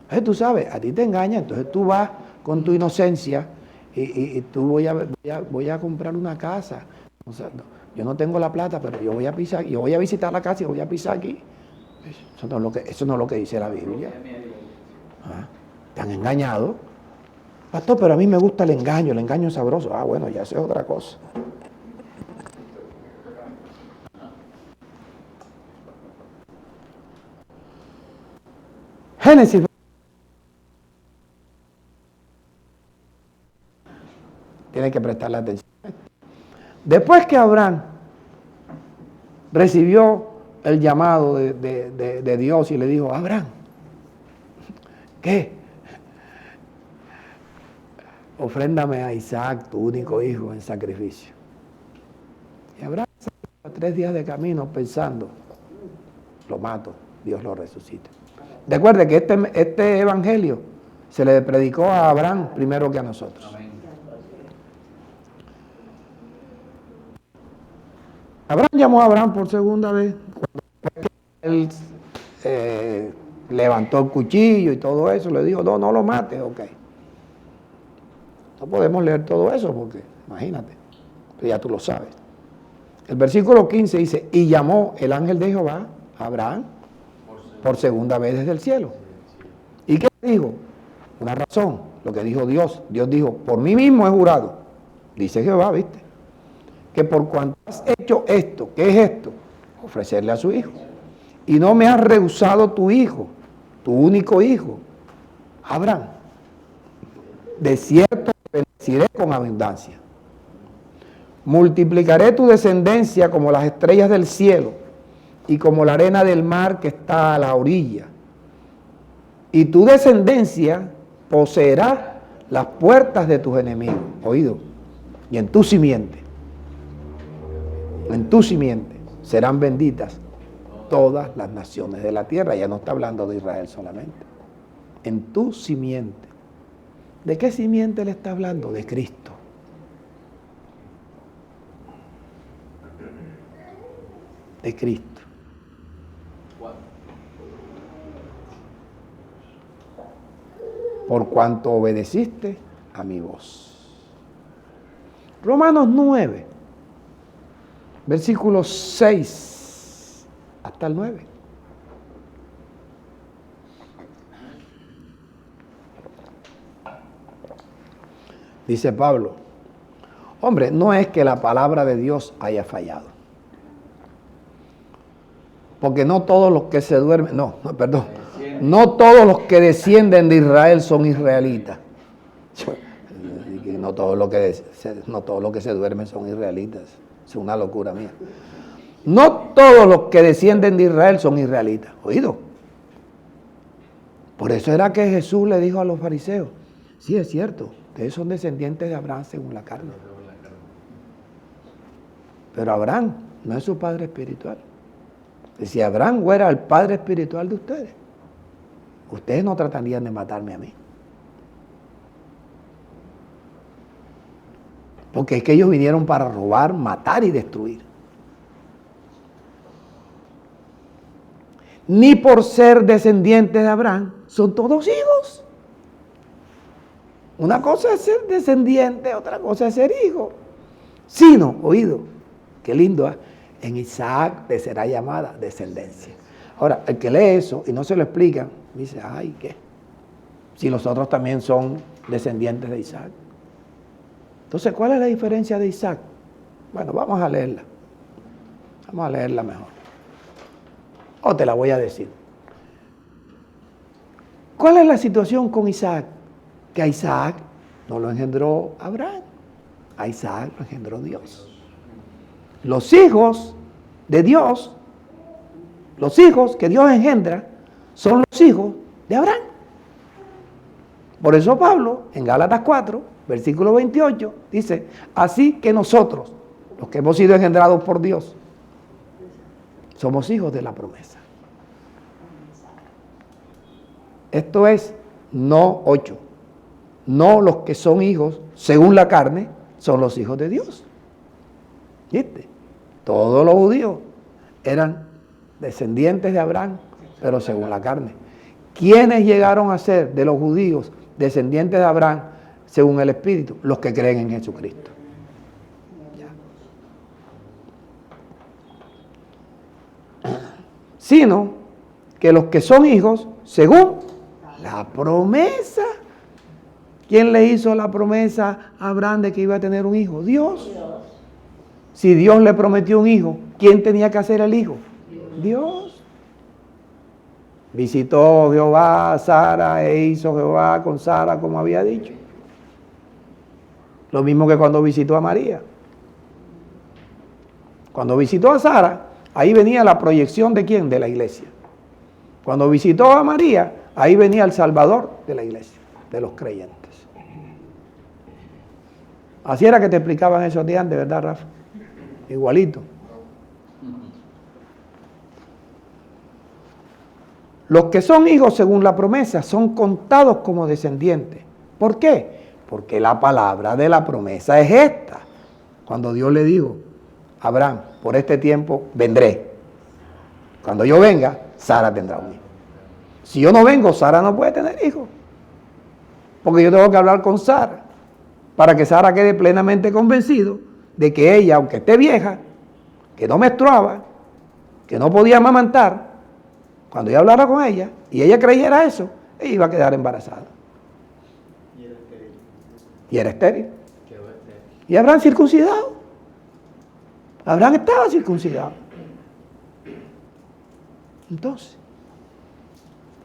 Entonces, tú sabes, a ti te engañan, entonces tú vas con tu inocencia y tú voy a comprar una casa. O sea, yo no tengo la plata, pero yo voy a visitar la casa y voy a pisar aquí. Eso no es lo que dice la Biblia. Te han engañado. Pastor, pero a mí me gusta el engaño es sabroso. Bueno, ya eso es otra cosa. Génesis. Tiene que prestarle atención. Después que Abraham recibió el llamado de Dios y le dijo, Abraham, ¿qué? Ofréndame a Isaac, tu único hijo, en sacrificio. Y Abraham salió 3 días de camino pensando, lo mato, Dios lo resucita. Recuerde que este evangelio se le predicó a Abraham primero que a nosotros. Abraham llamó a Abraham por segunda vez. Él levantó el cuchillo y todo eso, le dijo, no lo mates, ok. No podemos leer todo eso porque, imagínate, ya tú lo sabes. El versículo 15 dice, y llamó el ángel de Jehová a Abraham por segunda vez desde el cielo. ¿Y qué dijo? Una razón, lo que dijo Dios. Dios dijo, por mí mismo he jurado, dice Jehová, ¿viste? Que por cuanto has hecho esto, ¿qué es esto? Ofrecerle a su hijo. Y no me has rehusado tu hijo, tu único hijo, Abraham, de cierto te bendeciré con abundancia. Multiplicaré tu descendencia como las estrellas del cielo y como la arena del mar que está a la orilla. Y tu descendencia poseerá las puertas de tus enemigos. Oído. Y en tu simiente serán benditas todas las naciones de la tierra. Ya no está hablando de Israel solamente. En tu simiente. ¿De qué simiente le está hablando? De Cristo. De Cristo. Por cuanto obedeciste a mi voz. Romanos 9, versículos 6 hasta el 9. Dice Pablo, hombre, no es que la palabra de Dios haya fallado. Porque no todos los que se duermen, no todos los que descienden de Israel son israelitas. No todos los que se duermen son israelitas. Es una locura mía. No todos los que descienden de Israel son israelitas. ¿Oído? Por eso era que Jesús le dijo a los fariseos, sí, es cierto, ustedes son descendientes de Abraham según la carne. Pero Abraham no es su padre espiritual. Si Abraham fuera el padre espiritual de ustedes no tratarían de matarme a mí. Porque es que ellos vinieron para robar, matar y destruir. Ni por ser descendientes de Abraham, son todos hijos. Una cosa es ser descendiente, otra cosa es ser hijo. Sino, oído, qué lindo, en Isaac te será llamada descendencia. Ahora, el que lee eso y no se lo explica, dice, ay, ¿qué? Si los otros también son descendientes de Isaac. Entonces, ¿cuál es la diferencia de Isaac? Bueno, vamos a leerla. Vamos a leerla mejor. O te la voy a decir. ¿Cuál es la situación con Isaac? Que a Isaac no lo engendró Abraham. A Isaac lo engendró Dios. Los hijos de Dios, los hijos que Dios engendra, son los hijos de Abraham. Por eso Pablo, en Gálatas 4, versículo 28, dice, así que nosotros, los que hemos sido engendrados por Dios, somos hijos de la promesa. Esto es, no 8. No los que son hijos, según la carne, son los hijos de Dios. ¿Viste? Todos los judíos eran descendientes de Abraham, pero según la carne. ¿Quiénes llegaron a ser de los judíos descendientes de Abraham según el Espíritu? Los que creen en Jesucristo. Ya. Sino que los que son hijos según la promesa. ¿Quién le hizo la promesa a Abraham de que iba a tener un hijo? Dios. Si Dios le prometió un hijo, ¿quién tenía que hacer el hijo? Dios. Visitó Jehová a Sara e hizo Jehová con Sara como había dicho. Lo mismo que cuando visitó a María. Cuando visitó a Sara, ahí venía la proyección de ¿quién? De la iglesia. Cuando visitó a María, ahí venía el Salvador de la iglesia, de los creyentes. Así era que te explicaban esos días antes, ¿verdad, Rafa? Igualito. Los que son hijos según la promesa son contados como descendientes. ¿Por qué? Porque la palabra de la promesa es esta. Cuando Dios le dijo a Abraham, por este tiempo vendré. Cuando yo venga, Sara tendrá un hijo. Si yo no vengo, Sara no puede tener hijos. Porque yo tengo que hablar con Sara, para que Sara quede plenamente convencido de que ella, aunque esté vieja, que no menstruaba, que no podía amamantar, cuando yo hablara con ella y ella creyera eso, ella iba a quedar embarazada. Y era estéril. Y Abraham circuncidado. Abraham estaba circuncidado. Entonces,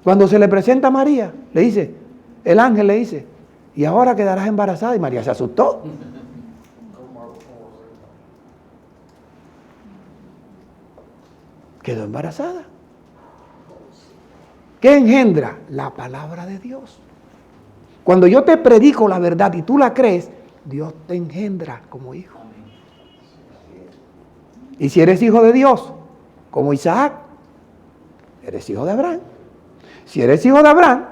Cuando se le presenta a María, le dice, el ángel le dice, y ahora quedarás embarazada. Y María se asustó. Quedó embarazada. ¿Qué engendra? La palabra de Dios. Cuando yo te predico la verdad y tú la crees, Dios te engendra como hijo. Y si eres hijo de Dios, como Isaac, eres hijo de Abraham. Si eres hijo de Abraham,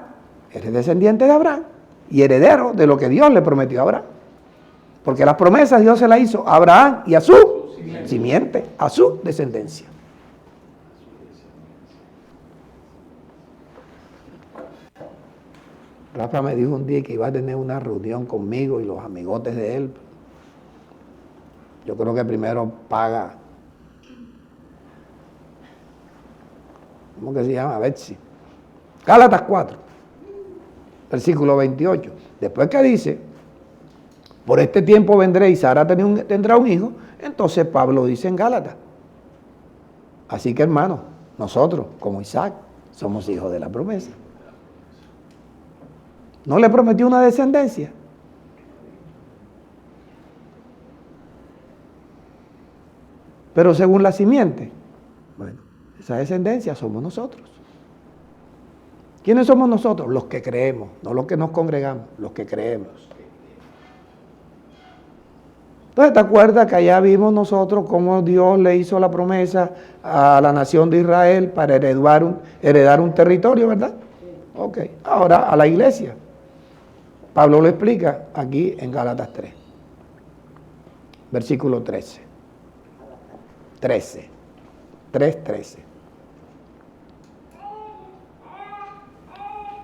eres descendiente de Abraham y heredero de lo que Dios le prometió a Abraham. Porque las promesas Dios se las hizo a Abraham y a su simiente, a su descendencia. Rafa me dijo un día que iba a tener una reunión conmigo y los amigotes de él. Yo creo que primero paga, ¿cómo que se llama? Betsy. Gálatas 4, versículo 28. Después que dice, por este tiempo vendré y Sara tendrá un hijo, entonces Pablo dice en Gálatas. Así que hermanos, nosotros, como Isaac, somos hijos de la promesa. ¿No le prometió una descendencia? Pero según la simiente, bueno, esa descendencia somos nosotros. ¿Quiénes somos nosotros? Los que creemos, no los que nos congregamos, los que creemos. Entonces, ¿te acuerdas que allá vimos nosotros cómo Dios le hizo la promesa a la nación de Israel para heredar un territorio, verdad? Ok, ahora a la iglesia. Pablo lo explica aquí en Gálatas 3, versículo 13. 3:13.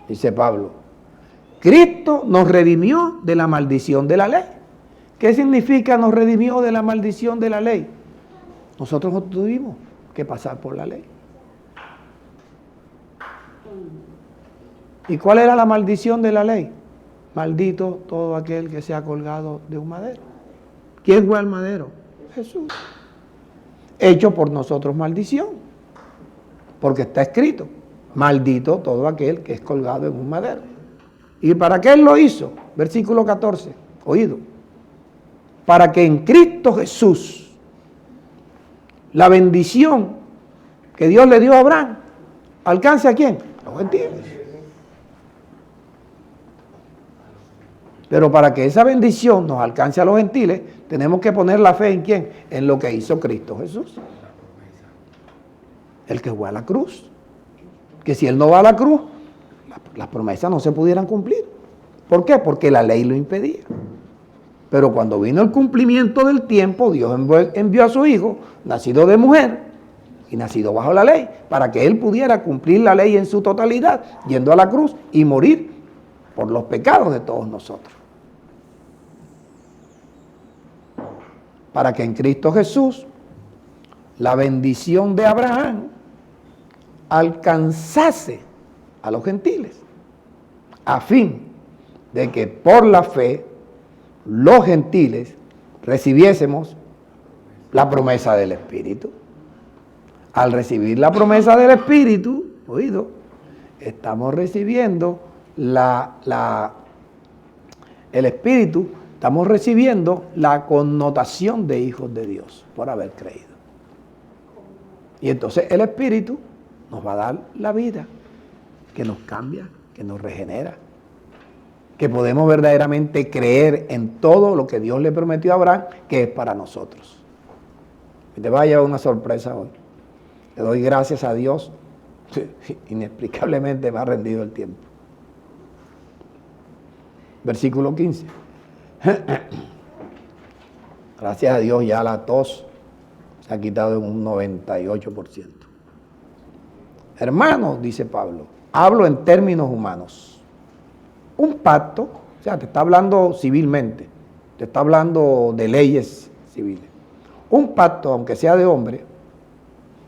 Dice Pablo, Cristo nos redimió de la maldición de la ley. ¿Qué significa nos redimió de la maldición de la ley? Nosotros no tuvimos que pasar por la ley. ¿Y cuál era la maldición de la ley? Maldito todo aquel que sea colgado de un madero. ¿Quién fue al madero? Jesús. Hecho por nosotros maldición. Porque está escrito, maldito todo aquel que es colgado en un madero. ¿Y para qué él lo hizo? Versículo 14, oído. Para que en Cristo Jesús la bendición que Dios le dio a Abraham alcance a quién? A los gentiles. Pero para que esa bendición nos alcance a los gentiles, tenemos que poner la fe en quién? En lo que hizo Cristo Jesús. El que fue a la cruz. Que si él no va a la cruz, las promesas no se pudieran cumplir. ¿Por qué? Porque la ley lo impedía. Pero cuando vino el cumplimiento del tiempo, Dios envió a su Hijo, nacido de mujer y nacido bajo la ley, para que él pudiera cumplir la ley en su totalidad, yendo a la cruz y morir por los pecados de todos nosotros. Para que en Cristo Jesús la bendición de Abraham alcanzase a los gentiles, a fin de que por la fe los gentiles recibiésemos la promesa del Espíritu. Al recibir la promesa del Espíritu, oído, estamos recibiendo el Espíritu, estamos recibiendo la connotación de hijos de Dios por haber creído. Y entonces el Espíritu nos va a dar la vida que nos cambia, que nos regenera, que podemos verdaderamente creer en todo lo que Dios le prometió a Abraham, que es para nosotros. Y te va a llevar una sorpresa hoy. Le doy gracias a Dios, inexplicablemente me ha rendido el tiempo. Versículo 15. Gracias a Dios ya la tos se ha quitado en un 98%. Hermanos, dice Pablo, hablo en términos humanos. Un pacto, o sea, te está hablando civilmente, te está hablando de leyes civiles. Un pacto, aunque sea de hombre,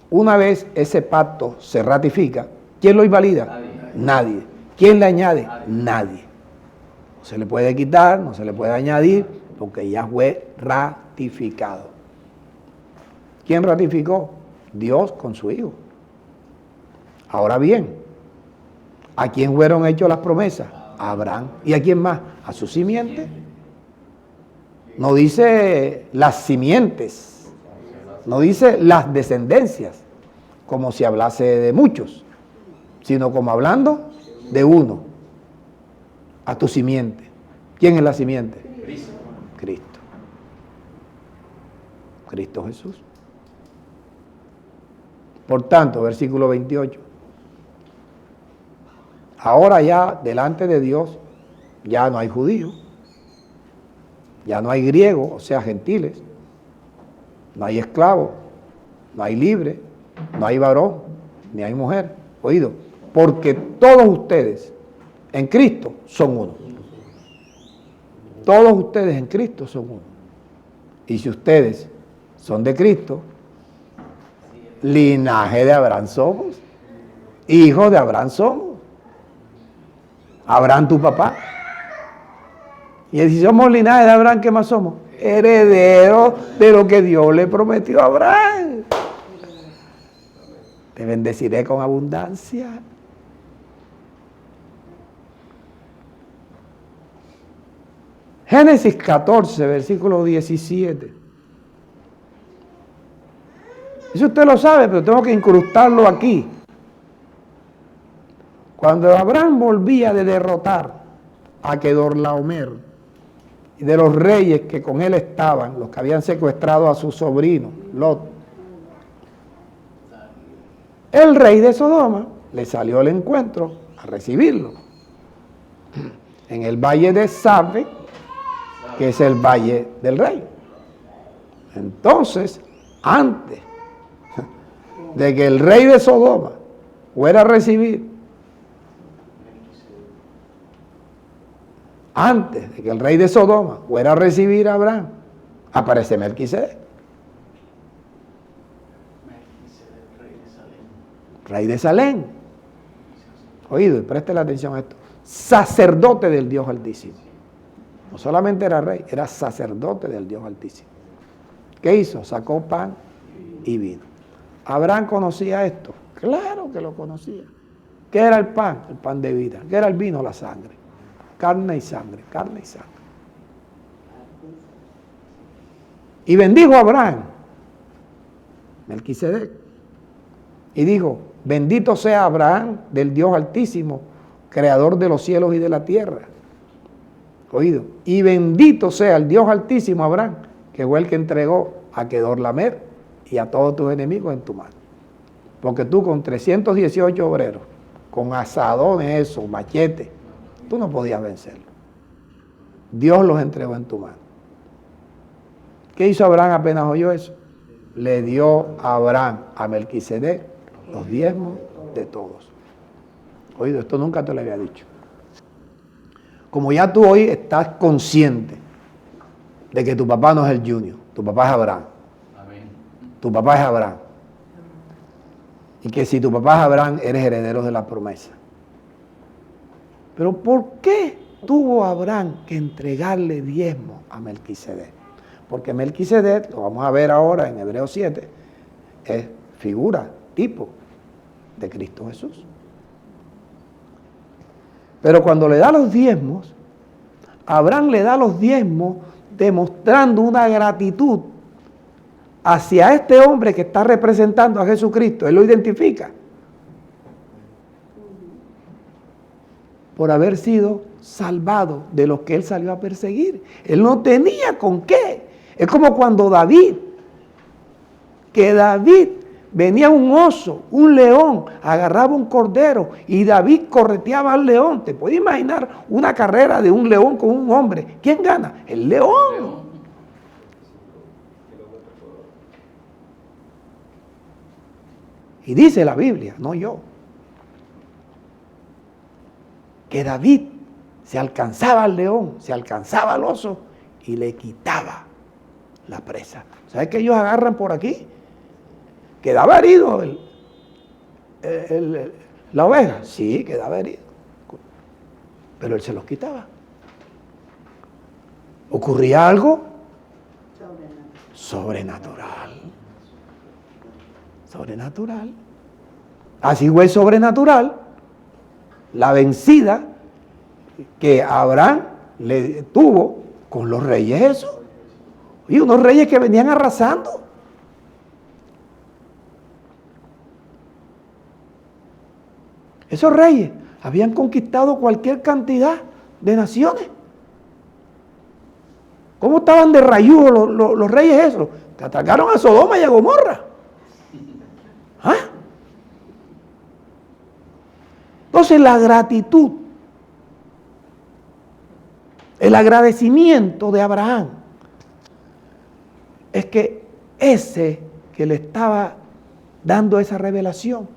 una vez ese pacto se ratifica, ¿quién lo invalida? Nadie. ¿Quién le añade? Nadie. No se le puede quitar, no se le puede añadir, porque ya fue ratificado. ¿Quién ratificó? Dios con su Hijo. Ahora bien, ¿A quién fueron hechas las promesas? A Abraham. ¿Y a quién más? A su simiente. No dice las simientes, no dice las descendencias, como si hablase de muchos, sino como hablando de uno, a tu simiente. ¿Quién es la simiente? Cristo. Cristo. Cristo Jesús. Por tanto, versículo 28. Ahora ya delante de Dios ya no hay judíos, ya no hay griegos, o sea, gentiles, no hay esclavos, no hay libre, no hay varón, ni hay mujer. Oído, porque todos ustedes en Cristo son uno. Todos ustedes en Cristo son uno. Y si ustedes son de Cristo, linaje de Abraham somos, hijos de Abraham somos. Abraham tu papá. Y si somos linaje de Abraham, ¿qué más somos? Herederos de lo que Dios le prometió a Abraham. Te bendeciré con abundancia. Génesis 14, versículo 17. Eso usted lo sabe, pero tengo que incrustarlo aquí. Cuando Abraham volvía de derrotar a Kedorlaomer y de los reyes que con él estaban, los que habían secuestrado a su sobrino, Lot, el rey de Sodoma le salió al encuentro a recibirlo en el valle de Sabe, que es el valle del rey. Entonces, antes de que el rey de Sodoma fuera a recibir, antes de que el rey de Sodoma fuera a recibir a Abraham, aparece Melquisedec. Rey de Salem. Oído, y preste la atención a esto. Sacerdote del Dios Altísimo. No solamente era rey, era sacerdote del Dios Altísimo. ¿Qué hizo? Sacó pan y vino. ¿Abraham conocía esto? Claro que lo conocía. ¿Qué era el pan? El pan de vida. ¿Qué era el vino? La sangre. Carne y sangre, carne y sangre. Y bendijo a Abraham, Melquisedec, y dijo: bendito sea Abraham del Dios Altísimo, creador de los cielos y de la tierra. Oído. Y bendito sea el Dios Altísimo, Abraham, que fue el que entregó a Kedorlaomer y a todos tus enemigos en tu mano. Porque tú con 318 obreros, con asadones, eso, machetes, tú no podías vencerlo. Dios los entregó en tu mano. ¿Qué hizo Abraham apenas oyó eso? Le dio a Abraham, a Melquisedec, los diezmos de todos. Oído, esto nunca te lo había dicho. Como ya tú hoy estás consciente de que tu papá no es el Junior, tu papá es Abraham. Amén. Tu papá es Abraham. Y que si tu papá es Abraham, eres heredero de la promesa. Pero ¿por qué tuvo Abraham que entregarle diezmo a Melquisedec? Porque Melquisedec, lo vamos a ver ahora en Hebreos 7, es figura, tipo de Cristo Jesús. Pero cuando le da los diezmos, Abraham le da los diezmos demostrando una gratitud hacia este hombre que está representando a Jesucristo. Él lo identifica por haber sido salvado de los que él salió a perseguir. Él no tenía con qué. Es como cuando David, venía un oso, un león, agarraba un cordero y David correteaba al león. ¿Te puedes imaginar una carrera de un león con un hombre? ¿Quién gana? El león. Y dice la Biblia, no yo, que David se alcanzaba al león, se alcanzaba al oso y le quitaba la presa. ¿Sabes que ellos agarran por aquí? ¿Quedaba herido la oveja? Sí, quedaba herido. Pero él se los quitaba. ¿Ocurría algo? Sobrenatural. Sobrenatural. Así fue sobrenatural la vencida que Abraham le tuvo con los reyes esos. Y unos reyes que venían arrasando. Esos reyes habían conquistado cualquier cantidad de naciones. ¿Cómo estaban de rayudos los reyes esos? Que atacaron a Sodoma y a Gomorra. ¿Ah? Entonces la gratitud, el agradecimiento de Abraham, es que ese que le estaba dando esa revelación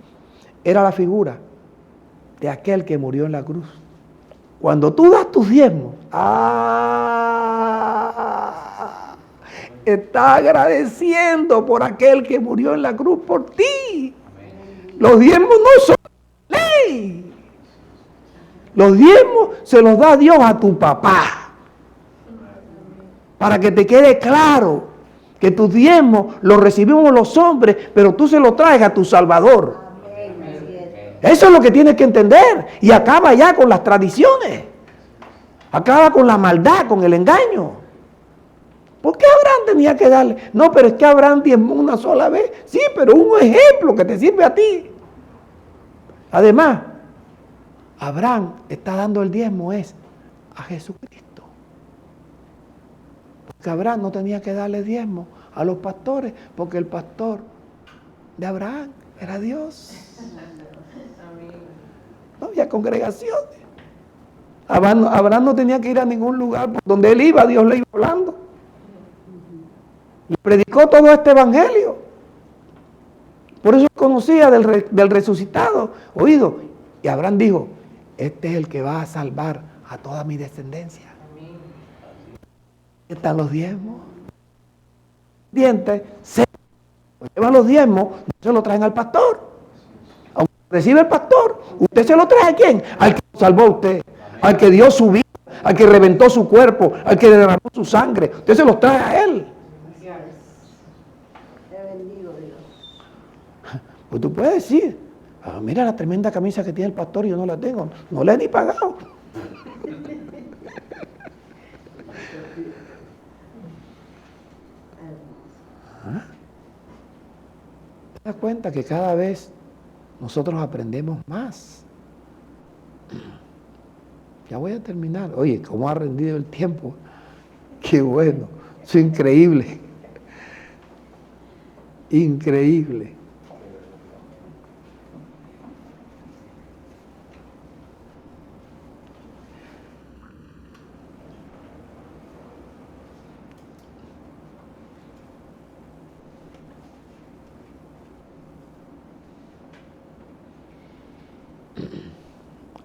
era la figura de aquel que murió en la cruz. Cuando tú das tus diezmos, estás agradeciendo por aquel que murió en la cruz por ti. Los diezmos no son ley. Los diezmos se los da Dios a tu papá. Para que te quede claro que tus diezmos los recibimos los hombres, pero tú se los traes a tu Salvador. Eso es lo que tienes que entender. Y acaba ya con las tradiciones. Acaba con la maldad, con el engaño. ¿Por qué Abraham tenía que darle? No, pero es que Abraham diezmó una sola vez. Sí, pero un ejemplo que te sirve a ti. Además, Abraham está dando el diezmo es a Jesucristo. Porque Abraham no tenía que darle diezmo a los pastores, porque el pastor de Abraham era Dios. No había congregaciones. Abraham no tenía que ir a ningún lugar. Por donde él iba, Dios le iba hablando. Le predicó todo este evangelio. Por eso conocía del resucitado, oído. Y Abraham dijo, este es el que va a salvar a toda mi descendencia. Están los diezmos. Dientes, se llevan los diezmos, no se lo traen al pastor. Aunque recibe el pastor, usted se lo trae a quién? Al que lo salvó a usted, al que dio su vida, al que reventó su cuerpo, al que derramó su sangre. Usted se los trae a él. Pues tú puedes decir, mira la tremenda camisa que tiene el pastor y yo no la tengo. No la he ni pagado. ¿Te das cuenta que cada vez nosotros aprendemos más? Ya voy a terminar. Oye, cómo ha rendido el tiempo. Qué bueno. Eso es increíble. Increíble.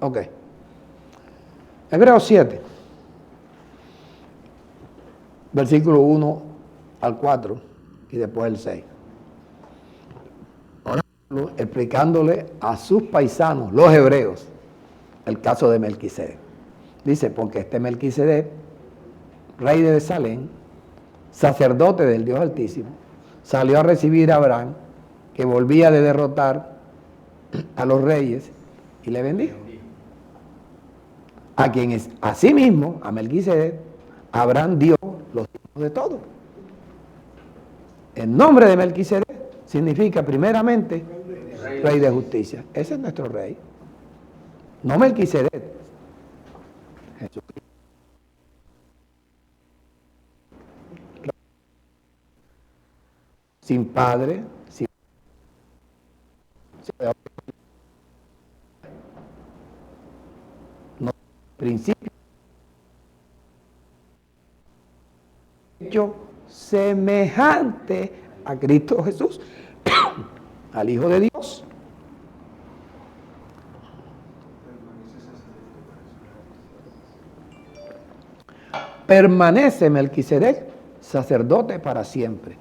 Ok. Hebreos 7, versículo 1 al 4 y después el 6. Ahora explicándole a sus paisanos, los hebreos, el caso de Melquisedec. Dice, porque este Melquisedec, rey de Salem, sacerdote del Dios Altísimo, salió a recibir a Abraham, que volvía de derrotar a los reyes, y le bendijo. A quien es asimismo, a Melquisedec, Abraham dio los diezmos de todo. El nombre de Melquisedec significa primeramente rey de justicia. Ese es nuestro rey. No Melquisedec. Jesucristo. Sin padre, sin principio, hecho semejante a Cristo Jesús, al Hijo de Dios. Permanece Melquisedec sacerdote para siempre.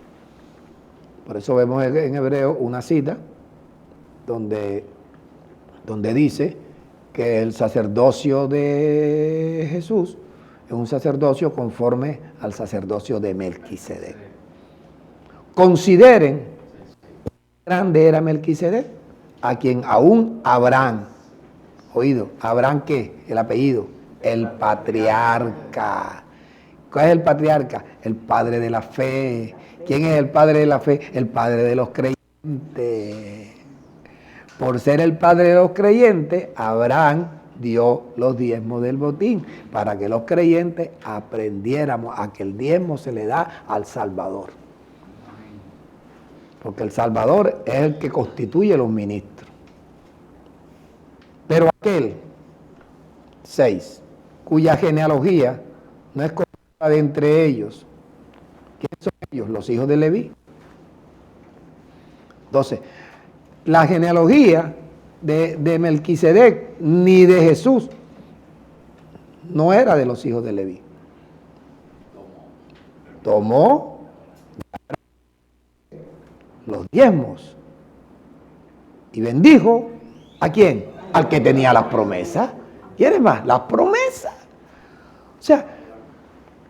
Por eso vemos en Hebreo una cita donde dice que el sacerdocio de Jesús es un sacerdocio conforme al sacerdocio de Melquisedec. Consideren cuán grande era Melquisedec, a quien aún Abraham, Oído, Abraham, ¿qué? El apellido, el patriarca. ¿Cuál es el patriarca? El padre de la fe. ¿Quién es el padre de la fe? El padre de los creyentes. Por ser el padre de los creyentes, Abraham dio los diezmos del botín para que los creyentes aprendiéramos a que el diezmo se le da al Salvador. Porque el Salvador es el que constituye los ministros. Pero aquel, 6, cuya genealogía no es conocida de entre ellos. ¿Quiénes son ellos? Los hijos de Leví. Entonces, la genealogía de Melquisedec ni de Jesús no era de los hijos de Leví. Tomó los diezmos y bendijo ¿a quién? Al que tenía las promesas. ¿Quieres más? Las promesas. O sea,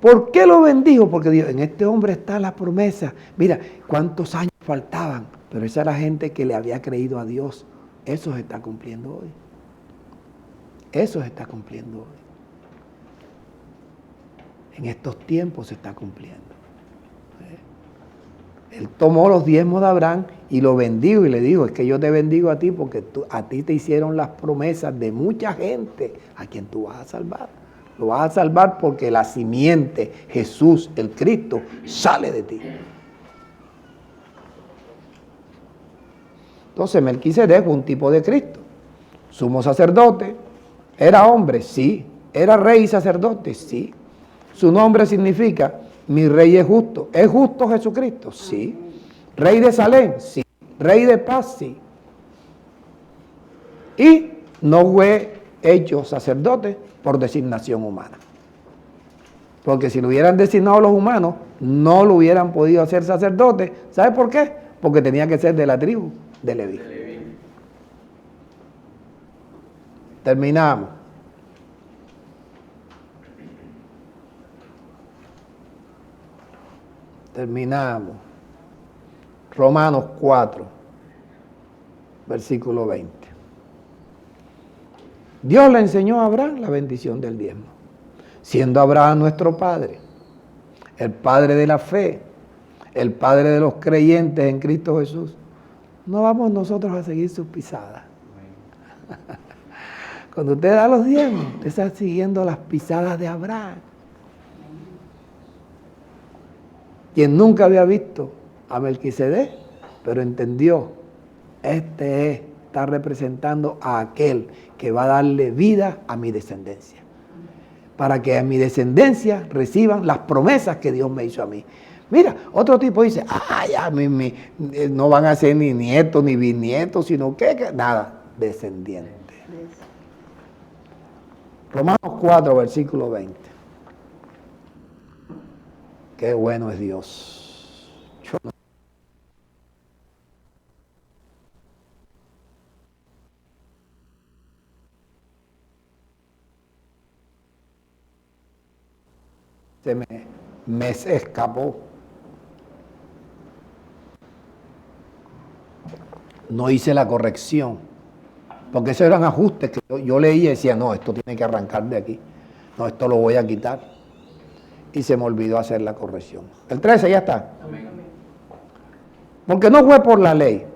¿por qué lo bendijo? Porque dijo, en este hombre está la promesa. Mira, cuántos años faltaban, pero esa era la gente que le había creído a Dios. Eso se está cumpliendo hoy. Eso se está cumpliendo hoy. En estos tiempos se está cumpliendo. Él tomó los diezmos de Abraham y lo bendijo y le dijo, es que yo te bendigo a ti porque a ti te hicieron las promesas de mucha gente a quien tú vas a salvar. Lo vas a salvar porque la simiente, Jesús, el Cristo, sale de ti. Entonces Melquisedec fue un tipo de Cristo. Sumo sacerdote, era hombre, sí. Era rey y sacerdote, sí. Su nombre significa, mi rey es justo. ¿Es justo Jesucristo? Sí. Rey de Salem, sí. Rey de paz, sí. Y no fue hecho sacerdote por designación humana. Porque si lo hubieran designado los humanos, no lo hubieran podido hacer sacerdote. ¿Sabe por qué? Porque tenía que ser de la tribu de Leví. Terminamos. Terminamos. Romanos 4, versículo 20. Dios le enseñó a Abraham la bendición del diezmo, siendo Abraham nuestro padre, el padre de la fe, el padre de los creyentes en Cristo Jesús. No vamos nosotros a seguir sus pisadas. Cuando usted da los diezmos, usted está siguiendo las pisadas de Abraham, quien nunca había visto a Melquisedec, pero entendió, está representando a aquel que va a darle vida a mi descendencia, para que a mi descendencia reciban las promesas que Dios me hizo a mí. Mira, otro tipo dice, ya no van a ser ni nietos ni bisnietos, sino que nada, descendientes. Romanos 4, versículo 20. Qué bueno es Dios. Se me escapó. No hice la corrección. Porque esos eran ajustes que yo leía y decía, no, esto tiene que arrancar de aquí. No, esto lo voy a quitar. Y se me olvidó hacer la corrección. El 13 ya está. Porque no fue por la ley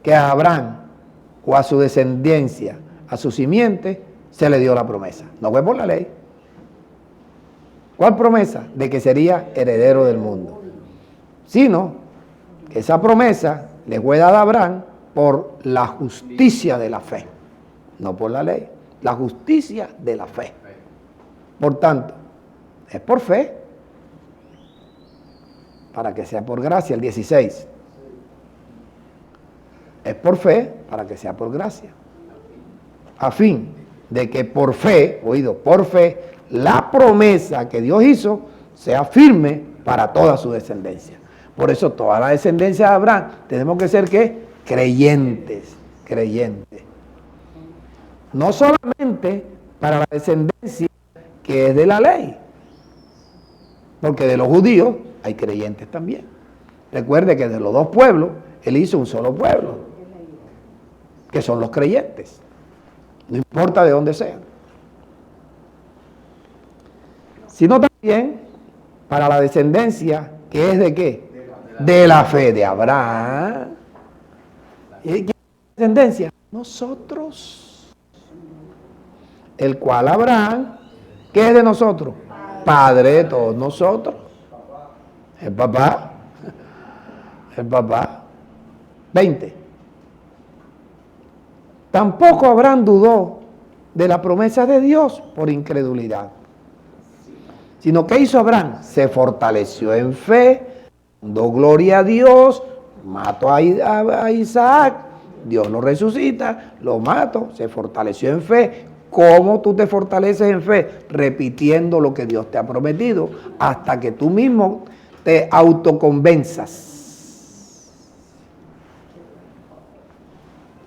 que a Abraham o a su descendencia, a su simiente, se le dio la promesa. No fue por la ley. ¿Cuál promesa? De que sería heredero del mundo. Sino que esa promesa le fue dada a Abraham por la justicia de la fe. No por la ley. La justicia de la fe. Por tanto, es por fe, para que sea por gracia. El 16. Es por fe, para que sea por gracia. A fin de que por fe, por fe, la promesa que Dios hizo sea firme para toda su descendencia. Por eso toda la descendencia de Abraham tenemos que ser ¿qué? Creyentes. No solamente para la descendencia que es de la ley, porque de los judíos hay creyentes también. Recuerde que de los dos pueblos, él hizo un solo pueblo, que son los creyentes. no importa de dónde sean, sino también para la descendencia, que es de qué? De la fe de Abraham. ¿Y quién es la descendencia? Nosotros. El cual Abraham, ¿qué es de nosotros? Padre de todos nosotros. El papá. El papá. 20. Tampoco Abraham dudó de la promesa de Dios por incredulidad. Sino que hizo Abraham, se fortaleció en fe, dando gloria a Dios, mató a Isaac, Dios lo resucita, lo mató, se fortaleció en fe. ¿Cómo tú te fortaleces en fe? Repitiendo lo que Dios te ha prometido hasta que tú mismo te autoconvenzas.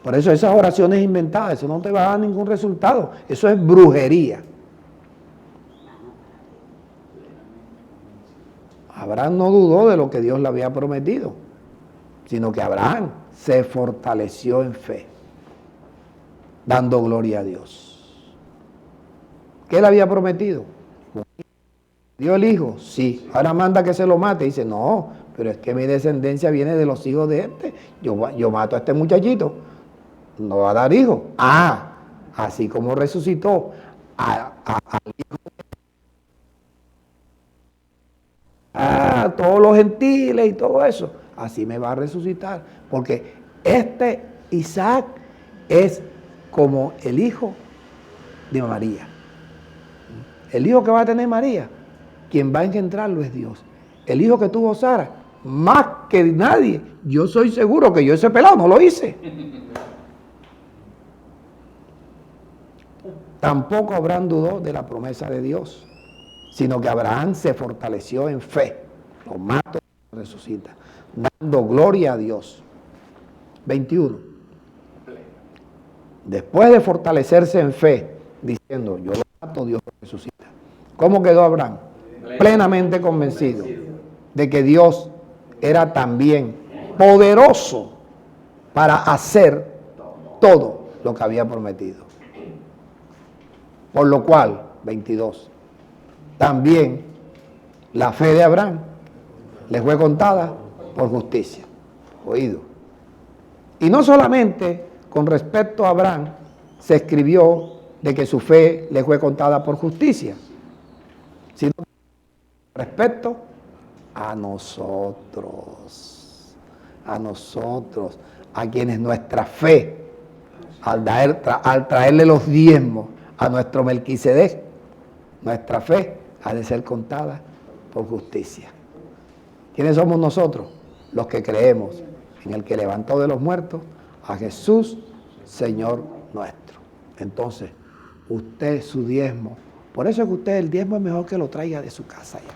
Por eso esas oraciones inventadas, eso no te va a dar ningún resultado. Eso es brujería. Abraham no dudó de lo que Dios le había prometido, sino que Abraham se fortaleció en fe, dando gloria a Dios. ¿Qué le había prometido? ¿Dio el hijo? Sí. Ahora manda que se lo mate. Dice, no, pero es que mi descendencia viene de los hijos de este. Yo mato a este muchachito. No va a dar hijo. Ah, así como resucitó al hijo. Todos los gentiles y todo eso. Así me va a resucitar. Porque este Isaac es como el hijo de María. El hijo que va a tener María, quien va a engendrarlo es Dios. El hijo que tuvo Sara, más que nadie, yo soy seguro que yo ese pelado no lo hice. Tampoco Abraham dudó de la promesa de Dios, sino que Abraham se fortaleció en fe. Lo mató, resucita, dando gloria a Dios. 21. Después de fortalecerse en fe, diciendo, yo lo mato, Dios lo resucita. ¿Cómo quedó Abraham? Plenamente convencido de que Dios era también poderoso para hacer todo lo que había prometido. Por lo cual, 22, también la fe de Abraham le fue contada por justicia. Oído. Y no solamente con respecto a Abraham se escribió de que su fe le fue contada por justicia, sino respecto a nosotros, a quienes nuestra fe, al traerle los diezmos a nuestro Melquisedec, nuestra fe ha de ser contada por justicia. ¿Quiénes somos nosotros? Los que creemos en el que levantó de los muertos a Jesús, Señor nuestro. Entonces, usted su diezmo, por eso es que usted el diezmo es mejor que lo traiga de su casa ya.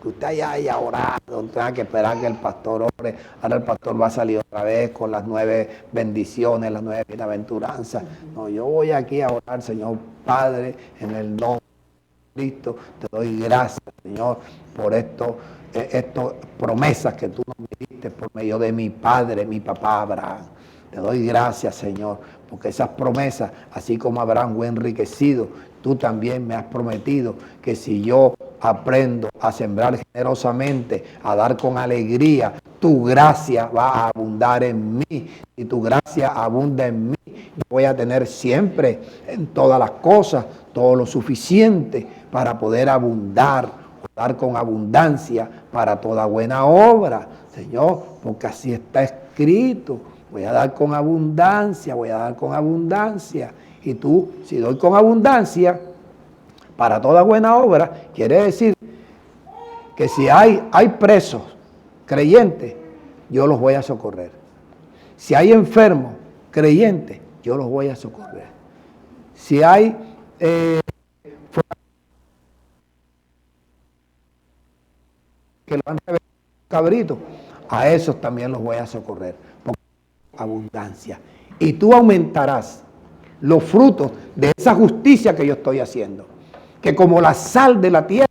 Que usted allá haya orado, no tenga que esperar que el pastor ore. Ahora el pastor va a salir otra vez con las 9 bendiciones, las 9 bienaventuranzas. No, yo voy aquí a orar, Señor Padre, en el nombre de Cristo. Te doy gracias, Señor, por estas promesas que tú nos diste por medio de mi padre, mi papá Abraham. Te doy gracias, Señor, porque esas promesas, así como Abraham fue enriquecido, tú también me has prometido que si yo aprendo a sembrar generosamente, a dar con alegría, tu gracia va a abundar en mí. Si tu gracia abunda en mí, yo voy a tener siempre en todas las cosas todo lo suficiente para poder abundar, dar con abundancia para toda buena obra, Señor, porque así está escrito. Voy a dar con abundancia, voy a dar con abundancia. Y tú, si doy con abundancia para toda buena obra, quiere decir que si hay presos creyentes, yo los voy a socorrer. Si hay enfermos creyentes, yo los voy a socorrer. Si hay que lo han revelado cabritos, a esos también los voy a socorrer. Porque abundancia. Y tú aumentarás los frutos de esa justicia que yo estoy haciendo. Que como la sal de la tierra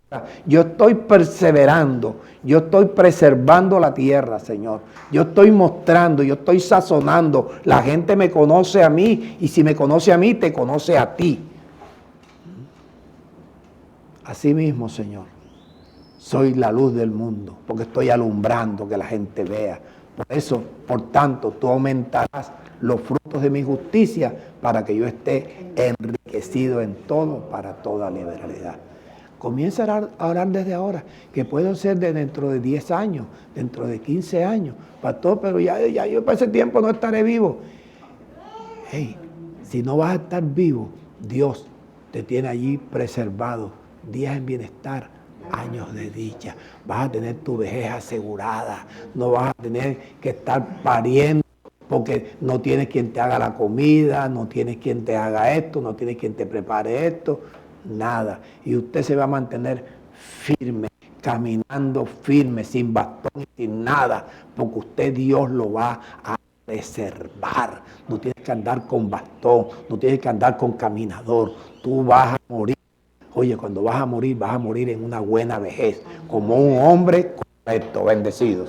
Yo estoy perseverando, yo estoy preservando la tierra, Señor. Yo estoy mostrando, yo estoy sazonando. La gente me conoce a mí y si me conoce a mí, te conoce a ti. Así mismo, Señor, soy la luz del mundo porque estoy alumbrando que la gente vea. Por eso, por tanto, tú aumentarás los frutos de mi justicia para que yo esté enriquecido en todo para toda liberalidad. Comienza a orar desde ahora, que puede ser de dentro de 10 años, dentro de 15 años. Pastor, pero ya yo para ese tiempo no estaré vivo. Hey, si no vas a estar vivo, Dios te tiene allí preservado, días en bienestar, años de dicha. Vas a tener tu vejez asegurada, no vas a tener que estar pariendo porque no tienes quien te haga la comida, no tienes quien te haga esto, no tienes quien te prepare esto. Nada. Y usted se va a mantener firme, caminando firme, sin bastón y sin nada, porque usted Dios lo va a preservar. No tienes que andar con bastón, no tienes que andar con caminador. Tú vas a morir. Oye, cuando vas a morir en una buena vejez, como un hombre correcto, bendecido.